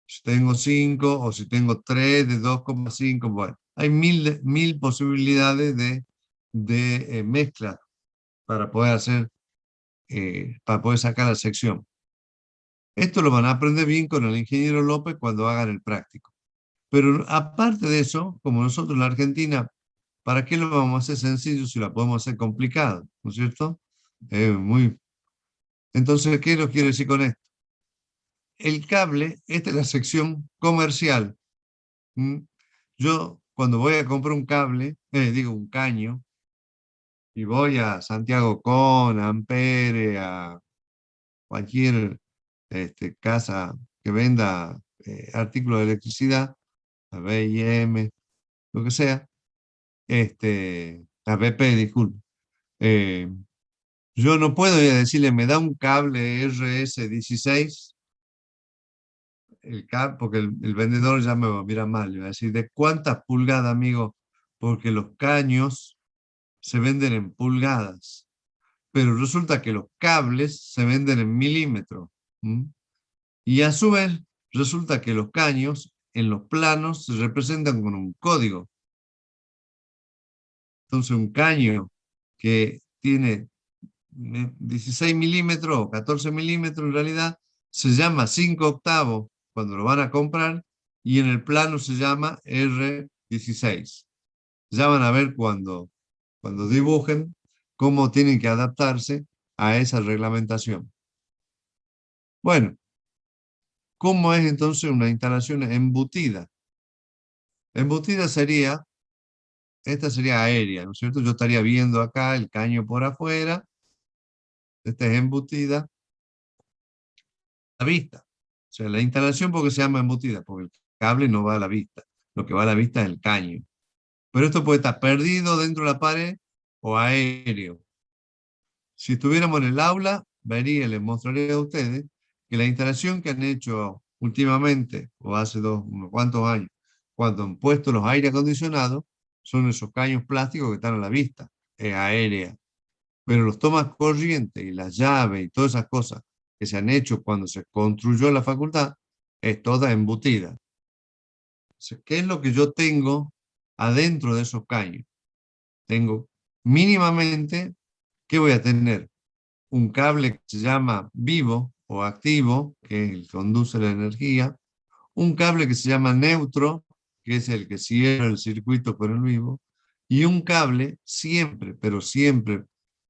Si tengo 5 o si tengo 3 de 2,5, bueno, hay mil posibilidades de mezcla para poder hacer, para poder sacar la sección. Esto lo van a aprender bien con el ingeniero López cuando hagan el práctico. Pero aparte de eso, como nosotros en la Argentina, ¿para qué lo vamos a hacer sencillo si lo podemos hacer complicado? ¿No es cierto? Entonces, ¿qué nos quiere decir con esto? El cable, esta es la sección comercial. Yo, cuando voy a comprar un cable, un caño, y voy a Santiago Con, a Ampere, a cualquier casa que venda artículos de electricidad, a B&M, lo que sea, a BP, disculpe. Yo no puedo ir a decirle, me da un cable RS16, porque el vendedor ya me va a mirar mal. Le va a decir, ¿de cuántas pulgadas, amigo? Porque los caños se venden en pulgadas, pero resulta que los cables se venden en milímetros. ¿Mm? Y a su vez, resulta que los caños en los planos se representan con un código. Entonces, un caño que tiene 16 milímetros o 14 milímetros en realidad, se llama 5 octavos cuando lo van a comprar y en el plano se llama R16. Ya van a ver cuando dibujen cómo tienen que adaptarse a esa reglamentación. Bueno, ¿cómo es entonces una instalación embutida? Embutida sería, esta sería aérea, ¿no es cierto? Yo estaría viendo acá el caño por afuera, esta es embutida, a la vista. O sea, la instalación, porque se llama embutida, porque el cable no va a la vista, lo que va a la vista es el caño. Pero esto puede estar perdido dentro de la pared o aéreo. Si estuviéramos en el aula, les mostraría a ustedes que la instalación que han hecho últimamente, o hace unos cuantos años, cuando han puesto los aire acondicionados, son esos caños plásticos que están a la vista, es aérea. Pero los tomas corrientes y las llaves y todas esas cosas que se han hecho cuando se construyó la facultad, es toda embutida. ¿Qué es lo que yo tengo adentro de esos caños? Tengo mínimamente, ¿qué voy a tener? Un cable que se llama vivo o activo, que es el que conduce la energía, un cable que se llama neutro, que es el que cierra el circuito con el vivo, y un cable siempre, pero siempre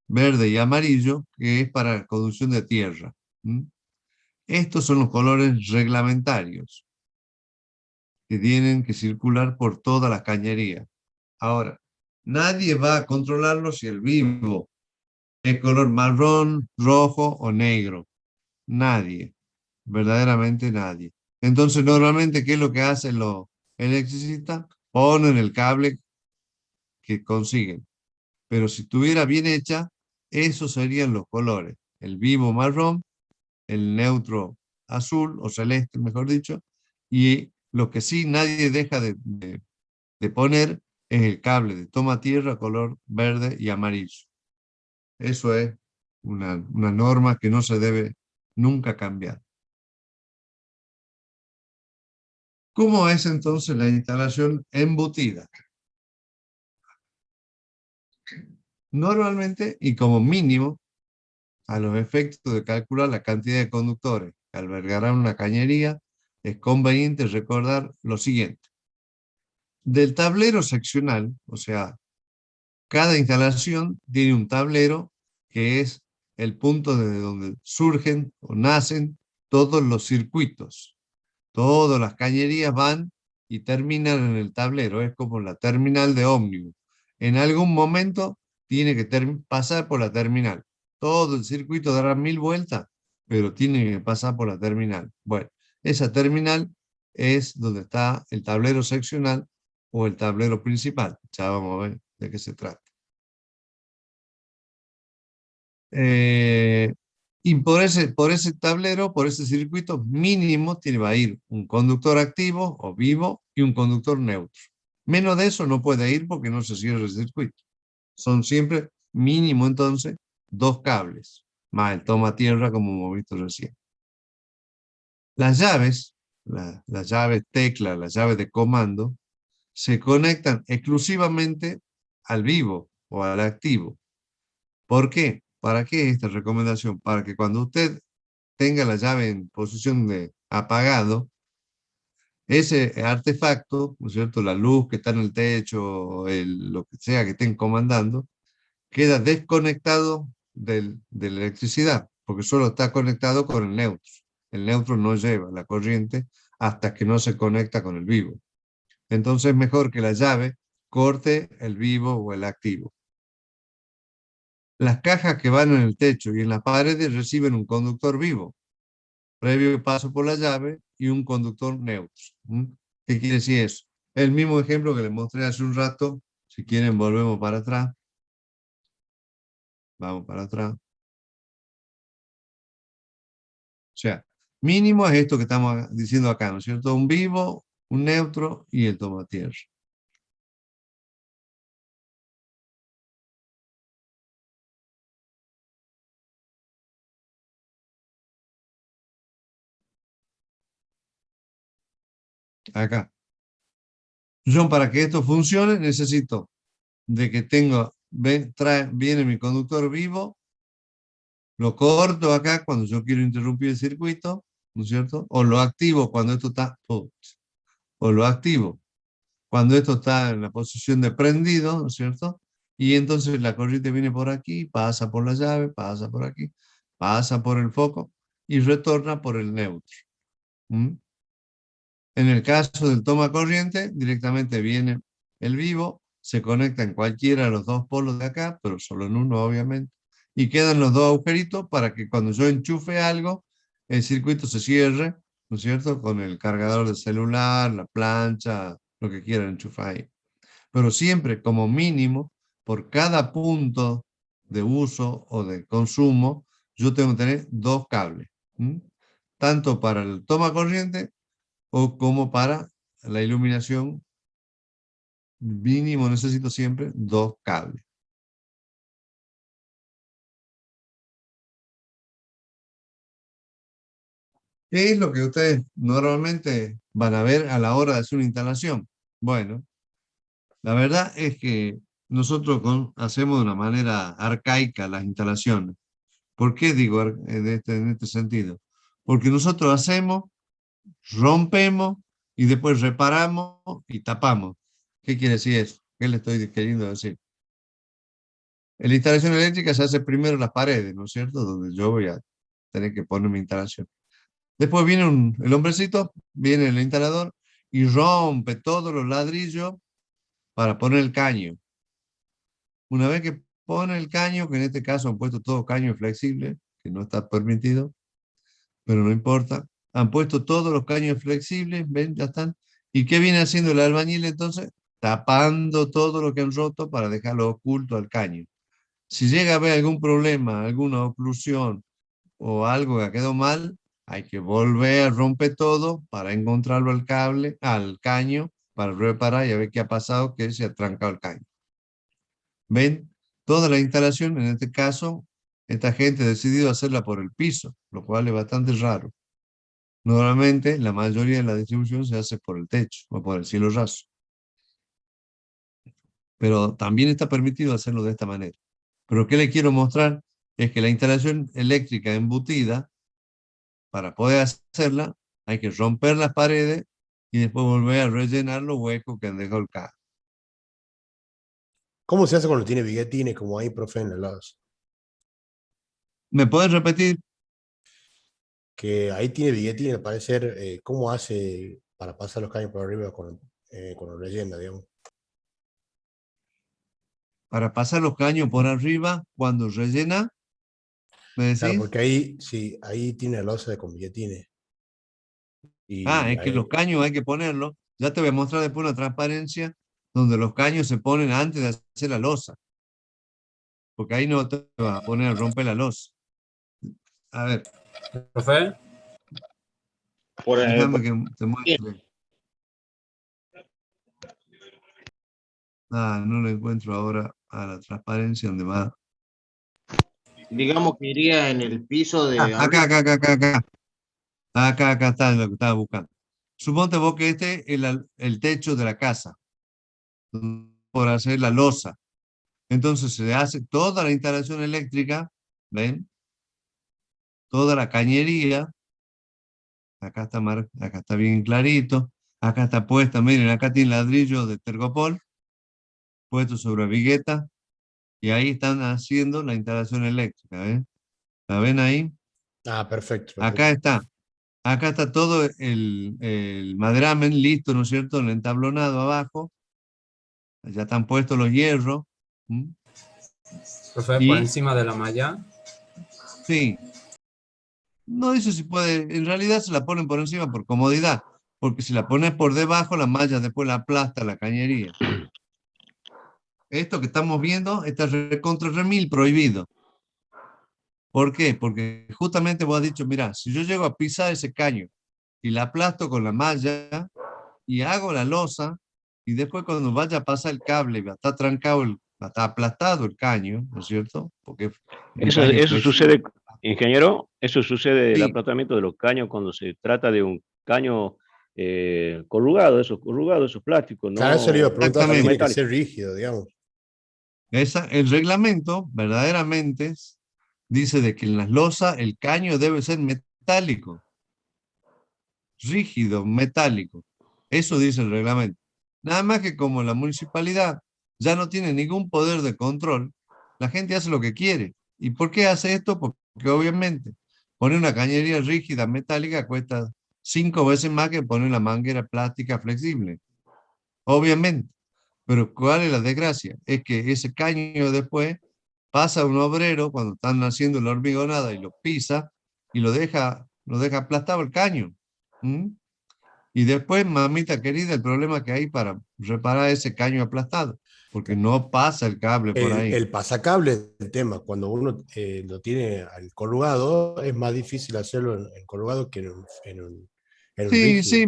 verde y amarillo, que es para la conducción de tierra. Estos son los colores reglamentarios que tienen que circular por toda la cañería. Ahora, nadie va a controlarlo si el vivo es color marrón, rojo o negro. Nadie, verdaderamente nadie. Entonces, normalmente, ¿qué es lo que hacen los electricistas? Ponen el cable que consiguen. Pero si estuviera bien hecha, esos serían los colores. El vivo marrón, el neutro azul o celeste, mejor dicho, y lo que sí nadie deja de poner es el cable de toma tierra color verde y amarillo. Eso es una norma que no se debe nunca cambiar. ¿Cómo es entonces la instalación embutida? Normalmente y como mínimo, a los efectos de calcular la cantidad de conductores que albergará una cañería, es conveniente recordar lo siguiente. Del tablero seccional, o sea, cada instalación tiene un tablero que es el punto desde donde surgen o nacen todos los circuitos. Todas las cañerías van y terminan en el tablero, es como la terminal de ómnibus. En algún momento tiene que pasar por la terminal. Todo el circuito dará 1000 vueltas, pero tiene que pasar por la terminal. Bueno, esa terminal es donde está el tablero seccional o el tablero principal. Ya vamos a ver de qué se trata. Y por ese tablero, por ese circuito mínimo, va a ir un conductor activo o vivo y un conductor neutro. Menos de eso no puede ir porque no se cierra el circuito. Son siempre mínimo entonces 2 cables, más el toma tierra como hemos visto recién. Las llaves, las llaves tecla, las llaves de comando, se conectan exclusivamente al vivo o al activo. ¿Por qué? ¿Para qué esta recomendación? Para que cuando usted tenga la llave en posición de apagado, ese artefacto, ¿no es cierto? La luz que está en el techo, lo que sea que estén comandando, queda desconectado de la electricidad, porque solo está conectado con el neutro. El neutro no lleva la corriente hasta que no se conecta con el vivo. Entonces es mejor que la llave corte el vivo o el activo. Las cajas que van en el techo y en las paredes reciben un conductor vivo, previo paso por la llave y un conductor neutro. ¿Qué quiere decir eso? El mismo ejemplo que les mostré hace un rato. Si quieren volvemos para atrás. Vamos para atrás. sea, mínimo es esto que estamos diciendo acá, ¿no es cierto? Un vivo, un neutro y el tomatierra. Acá. Yo para que esto funcione necesito de que viene mi conductor vivo, lo corto acá cuando yo quiero interrumpir el circuito, ¿no es cierto? O lo activo cuando esto está, o lo activo cuando esto está en la posición de prendido, ¿no es cierto? Y entonces la corriente viene por aquí, pasa por la llave, pasa por aquí, pasa por el foco y retorna por el neutro. ¿Mm? En el caso del toma corriente, directamente viene el vivo, se conecta en cualquiera de los dos polos de acá, pero solo en uno obviamente, y quedan los dos agujeritos para que cuando yo enchufe algo, el circuito se cierre, ¿no es cierto? Con el cargador de celular, la plancha, lo que quieran enchufar ahí. Pero siempre como mínimo, por cada punto de uso o de consumo, yo tengo que tener dos cables. ¿Mm? Tanto para el toma corriente o como para la iluminación, mínimo necesito siempre dos cables. ¿Qué es lo que ustedes normalmente van a ver a la hora de hacer una instalación? Bueno, la verdad es que nosotros hacemos de una manera arcaica las instalaciones. ¿Por qué digo en este sentido? Porque nosotros hacemos, rompemos y después reparamos y tapamos. ¿Qué quiere decir eso? ¿Qué le estoy queriendo decir? En la instalación eléctrica se hace primero las paredes, ¿no es cierto? Donde yo voy a tener que poner mi instalación. Después viene el hombrecito, viene el instalador y rompe todos los ladrillos para poner el caño. Una vez que pone el caño, que en este caso han puesto todo caño flexible, que no está permitido, pero no importa. Han puesto todos los caños flexibles, ven, ya están. ¿Y qué viene haciendo el albañil entonces? Tapando todo lo que han roto para dejarlo oculto al caño. Si llega a haber algún problema, alguna oclusión o algo que ha quedado mal, hay que volver a romper todo para encontrarlo al caño, para reparar y a ver qué ha pasado, que se ha trancado el caño. ¿Ven? Toda la instalación, en este caso, esta gente ha decidido hacerla por el piso, lo cual es bastante raro. Normalmente, la mayoría de la distribución se hace por el techo o por el cielo raso. Pero también está permitido hacerlo de esta manera. Pero ¿qué le quiero mostrar? Es que la instalación eléctrica embutida, para poder hacerla, hay que romper las paredes y después volver a rellenar los huecos que han dejado el cable. ¿Cómo se hace cuando tiene biguetines como ahí, profe, en los lados? ¿Me puedes repetir? Que ahí tiene biguetines, al parecer, ¿cómo hace para pasar los caños por arriba con la leyenda, digamos? Para pasar los caños por arriba, cuando rellena, ¿me Claro, decís? porque ahí, sí, ahí tiene la losa de con biguetines. Ah, Y es que los ahí, caños hay que ponerlos. Ya te voy a mostrar después una transparencia donde los caños se ponen antes de hacer la losa. Porque ahí no te va a poner a romper la losa. A ver, Profe, déjame que te muestre. Ah, no lo encuentro ahora a la transparencia donde va. Digamos que iría en el piso de Acá, arriba. acá, acá, acá, acá. Acá está lo que estaba buscando. Suponte vos que este es el techo de la casa. Por hacer la losa. Entonces se hace toda la instalación eléctrica, ¿ven? Toda la cañería. Acá está bien clarito. Acá está puesta, miren, acá tiene ladrillo de tergopol puesto sobre vigueta. Y ahí están haciendo la instalación eléctrica, ¿ven? ¿La ven ahí? ah, perfecto, Acá perfecto. está. Acá está todo el maderamen listo, ¿no es cierto? El entablonado abajo. Ya están puestos los hierros. ¿Mm? profe, por Y encima de la malla. sí, no dice si puede, en realidad se la ponen por encima por comodidad, porque si la pones por debajo, la malla después la aplasta la cañería. Esto que estamos viendo está recontra remil prohibido. ¿Por qué? Porque justamente vos has dicho, mira, si yo llego a pisar ese caño y la aplasto con la malla y hago la losa, y después cuando vaya a pasar el cable, va a estar trancado, va a estar aplastado el caño, ¿no es cierto? Porque es un Eso, caño eso flexible. sucede, ingeniero, eso sucede el Sí, aplastamiento de los caños cuando se trata de un caño corrugado, esos plásticos, Claro, eso le iba a no preguntar si caño tiene exactamente. que metálico. ser rígido, digamos. El reglamento verdaderamente dice de que en las losas el caño debe ser metálico, rígido, metálico. Eso dice el reglamento. Nada más que como la municipalidad ya no tiene ningún poder de control, la gente hace lo que quiere. ¿Y por qué hace esto? Porque obviamente poner una cañería rígida, metálica, cuesta 5 veces más que poner una manguera plástica flexible. Obviamente. Pero ¿cuál es la desgracia? Es que ese caño después pasa un obrero cuando están haciendo la hormigonada y lo pisa y lo deja aplastado el caño. ¿Mm? Y después, mamita querida, el problema que hay para reparar ese caño aplastado, porque no pasa el cable por ahí. El pasacable del tema, cuando uno lo tiene al corrugado, es más difícil hacerlo en corrugado que en un Sí, rígido. sí,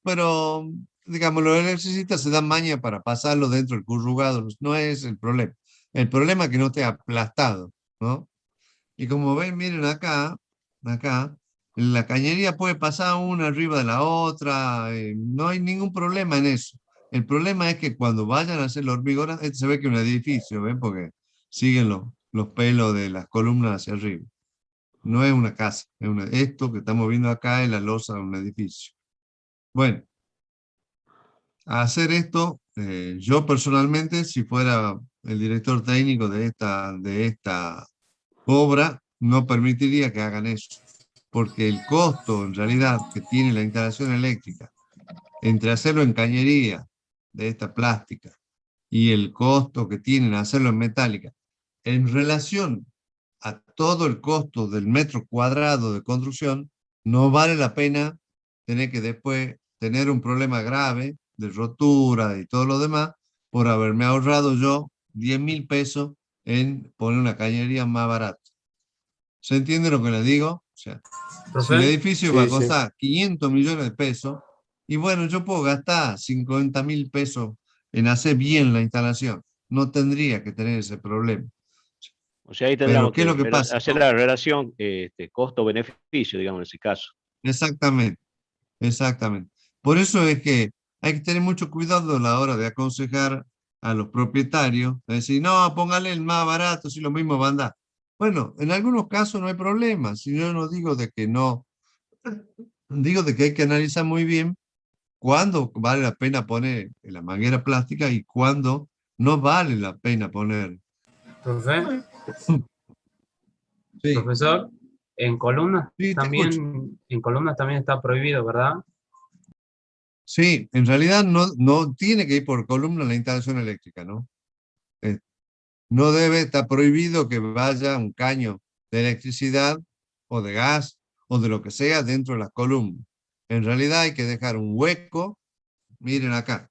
pero digamos, los electricistas se dan maña para pasarlo dentro del corrugado, no es el problema. El problema es que no esté aplastado, ¿no? Y como ven, miren acá, la cañería puede pasar una arriba de la otra, no hay ningún problema en eso. El problema es que cuando vayan a hacer la hormigona, este se ve que es un edificio, ¿ven? Porque siguen los pelos de las columnas hacia arriba. No es una casa, esto que estamos viendo acá es la losa de un edificio. Bueno, a hacer esto, yo personalmente, si fuera el director técnico de esta obra, no permitiría que hagan eso, porque el costo en realidad que tiene la instalación eléctrica entre hacerlo en cañería de esta plástica y el costo que tienen hacerlo en metálica, en relación a todo el costo del metro cuadrado de construcción, no vale la pena tener que después tener un problema grave de rotura y todo lo demás por haberme ahorrado yo 10.000 pesos en poner una cañería más barata. ¿Se entiende lo que le digo? O sea, si el Profe, edificio va a Sí, sí. costar 500 millones de pesos, y bueno, yo puedo gastar 50.000 pesos en hacer bien la instalación. No tendría que tener ese problema. O sea, ahí Pero tendríamos ¿qué es que lo que pasa? hacer la relación costo-beneficio, digamos, en ese caso. Exactamente, exactamente. Por eso es que hay que tener mucho cuidado a la hora de aconsejar a los propietarios, de decir, no, póngale el más barato, si lo mismo va a andar. Bueno, en algunos casos no hay problema, si yo no digo de que no, digo de que hay que analizar muy bien cuándo vale la pena poner la manguera plástica y cuándo no vale la pena poner. profe, Sí, profesor, sí, te escucho. en columnas también está prohibido, ¿verdad? Sí, en realidad no tiene que ir por columna la instalación eléctrica, ¿no? Eh, no debe estar prohibido que vaya un caño de electricidad o de gas o de lo que sea dentro de las columnas. En realidad hay que dejar un hueco. Miren acá,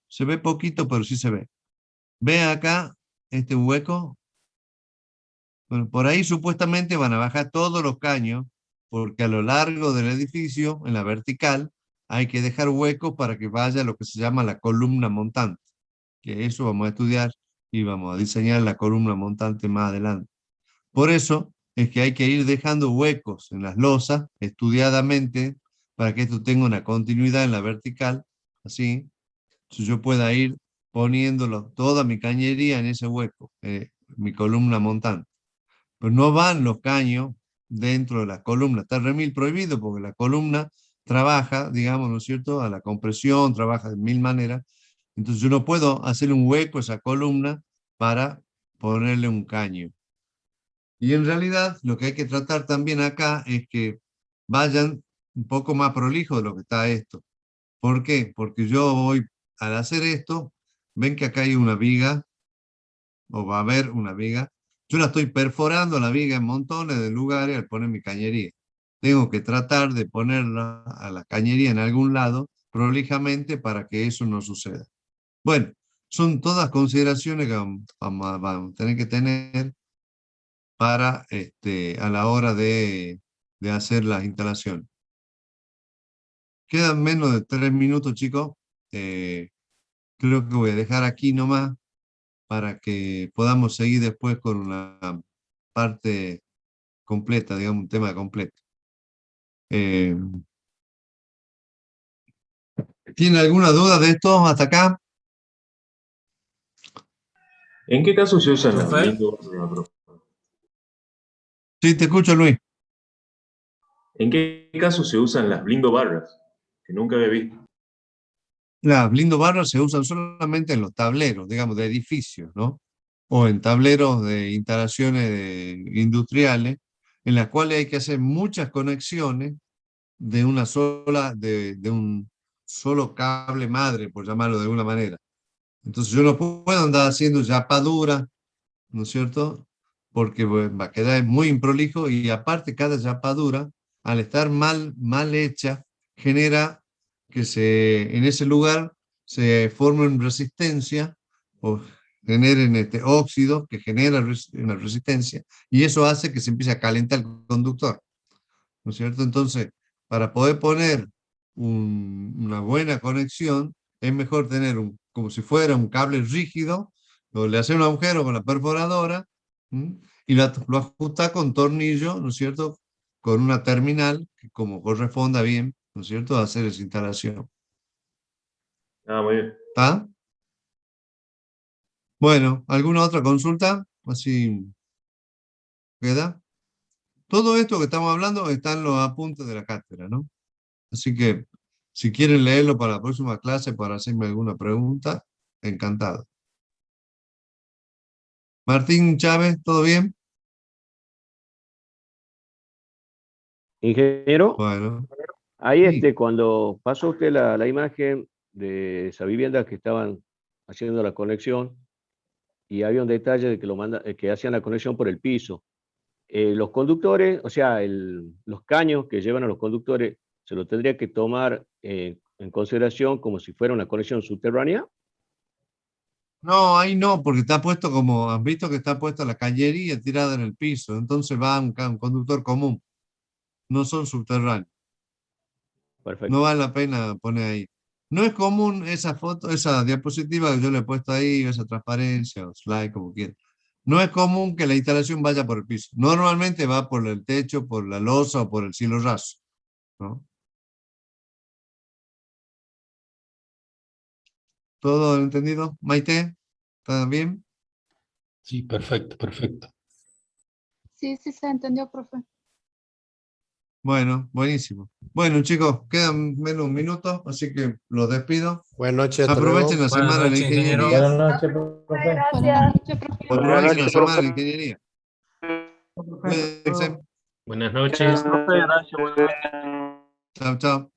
se ve poquito, pero sí se ve. Ven acá este hueco. Bueno, por ahí supuestamente van a bajar todos los caños, porque a lo largo del edificio, en la vertical, hay que dejar huecos para que vaya lo que se llama la columna montante, que eso vamos a estudiar y vamos a diseñar la columna montante más adelante. Por eso es que hay que ir dejando huecos en las losas estudiadamente para que esto tenga una continuidad en la vertical, así, si yo pueda ir poniéndolo toda mi cañería en ese hueco, mi columna montante. Pero no van los caños dentro de la columna. Está remil prohibido porque la columna trabaja, digamos, ¿no es cierto?, a la compresión, trabaja de mil maneras. Entonces yo no puedo hacer un hueco a esa columna para ponerle un caño. Y en realidad lo que hay que tratar también acá es que vayan un poco más prolijo de lo que está esto. ¿Por qué? Porque yo voy, al hacer esto, ven que acá hay una viga, o va a haber una viga. Yo la estoy perforando la viga en montones de lugares al poner mi cañería. Tengo que tratar de ponerla a la cañería en algún lado prolijamente para que eso no suceda. Bueno, son todas consideraciones que vamos a tener que tener para a la hora de hacer las instalaciones. Quedan menos de 3 minutos, chicos. Creo que voy a dejar aquí nomás para que podamos seguir después con una parte completa, digamos, un tema completo. ¿Tiene alguna duda de esto hasta acá? ¿En qué caso se usan las ¿Profe? blindo barras, profe? Sí, te escucho, Luis. ¿En qué caso se usan las blindo barras? Que nunca había visto. Las blindo barras se usan solamente en los tableros, digamos, de edificios, ¿no? O en tableros de instalaciones industriales, en las cuales hay que hacer muchas conexiones de una sola, de un solo cable madre, por llamarlo de alguna manera. Entonces yo no puedo andar haciendo chapadura, ¿no es cierto? Porque bueno, va a quedar muy improlijo y aparte cada chapadura, al estar mal hecha, genera que en ese lugar se formen resistencia o generen óxidos que generan una resistencia y eso hace que se empiece a calentar el conductor, ¿no es cierto? Entonces, para poder poner una buena conexión, es mejor tener como si fuera un cable rígido, le hace un agujero con la perforadora y lo ajusta con tornillo, ¿no es cierto? Con una terminal que como corresponda bien, ¿no es cierto? A hacer esa instalación. Ah, muy bien. ¿Está? Bueno, ¿alguna otra consulta? Así queda. Todo esto que estamos hablando está en los apuntes de la cátedra, ¿no? Así que si quieren leerlo para la próxima clase para hacerme alguna pregunta, encantado. Martín Chávez, ¿todo bien? Ingeniero, Bueno, ahí sí. cuando pasó usted la imagen de esa vivienda que estaban haciendo la conexión y había un detalle de que hacían la conexión por el piso. Los conductores, o sea, los caños que llevan a los conductores, ¿se lo tendría que tomar en consideración como si fuera una conexión subterránea? No, ahí no, porque está puesto como, has visto que está puesta la cañería tirada en el piso, entonces va un conductor común, no son subterráneos, Perfecto. no vale la pena poner ahí. No es común esa foto, esa diapositiva que yo le he puesto ahí, esa transparencia o slide, como quieran. No es común que la instalación vaya por el piso. Normalmente va por el techo, por la losa o por el cielo raso, ¿no? ¿Todo entendido? Maite, ¿está bien? Sí, perfecto, perfecto. Sí, sí se entendió, profe. Bueno, buenísimo. Bueno, chicos, quedan menos un minuto, así que los despido. Buenas noches, hasta Aprovechen luego. la Buenas semana de la noches, ingeniero. ingeniería. Buenas noches, profe. Buenas noches, profe. Aprovechen la semana de la ingeniería. Cuídense. Buenas noches. Profe, gracias. Buenas noches. Chao, chao.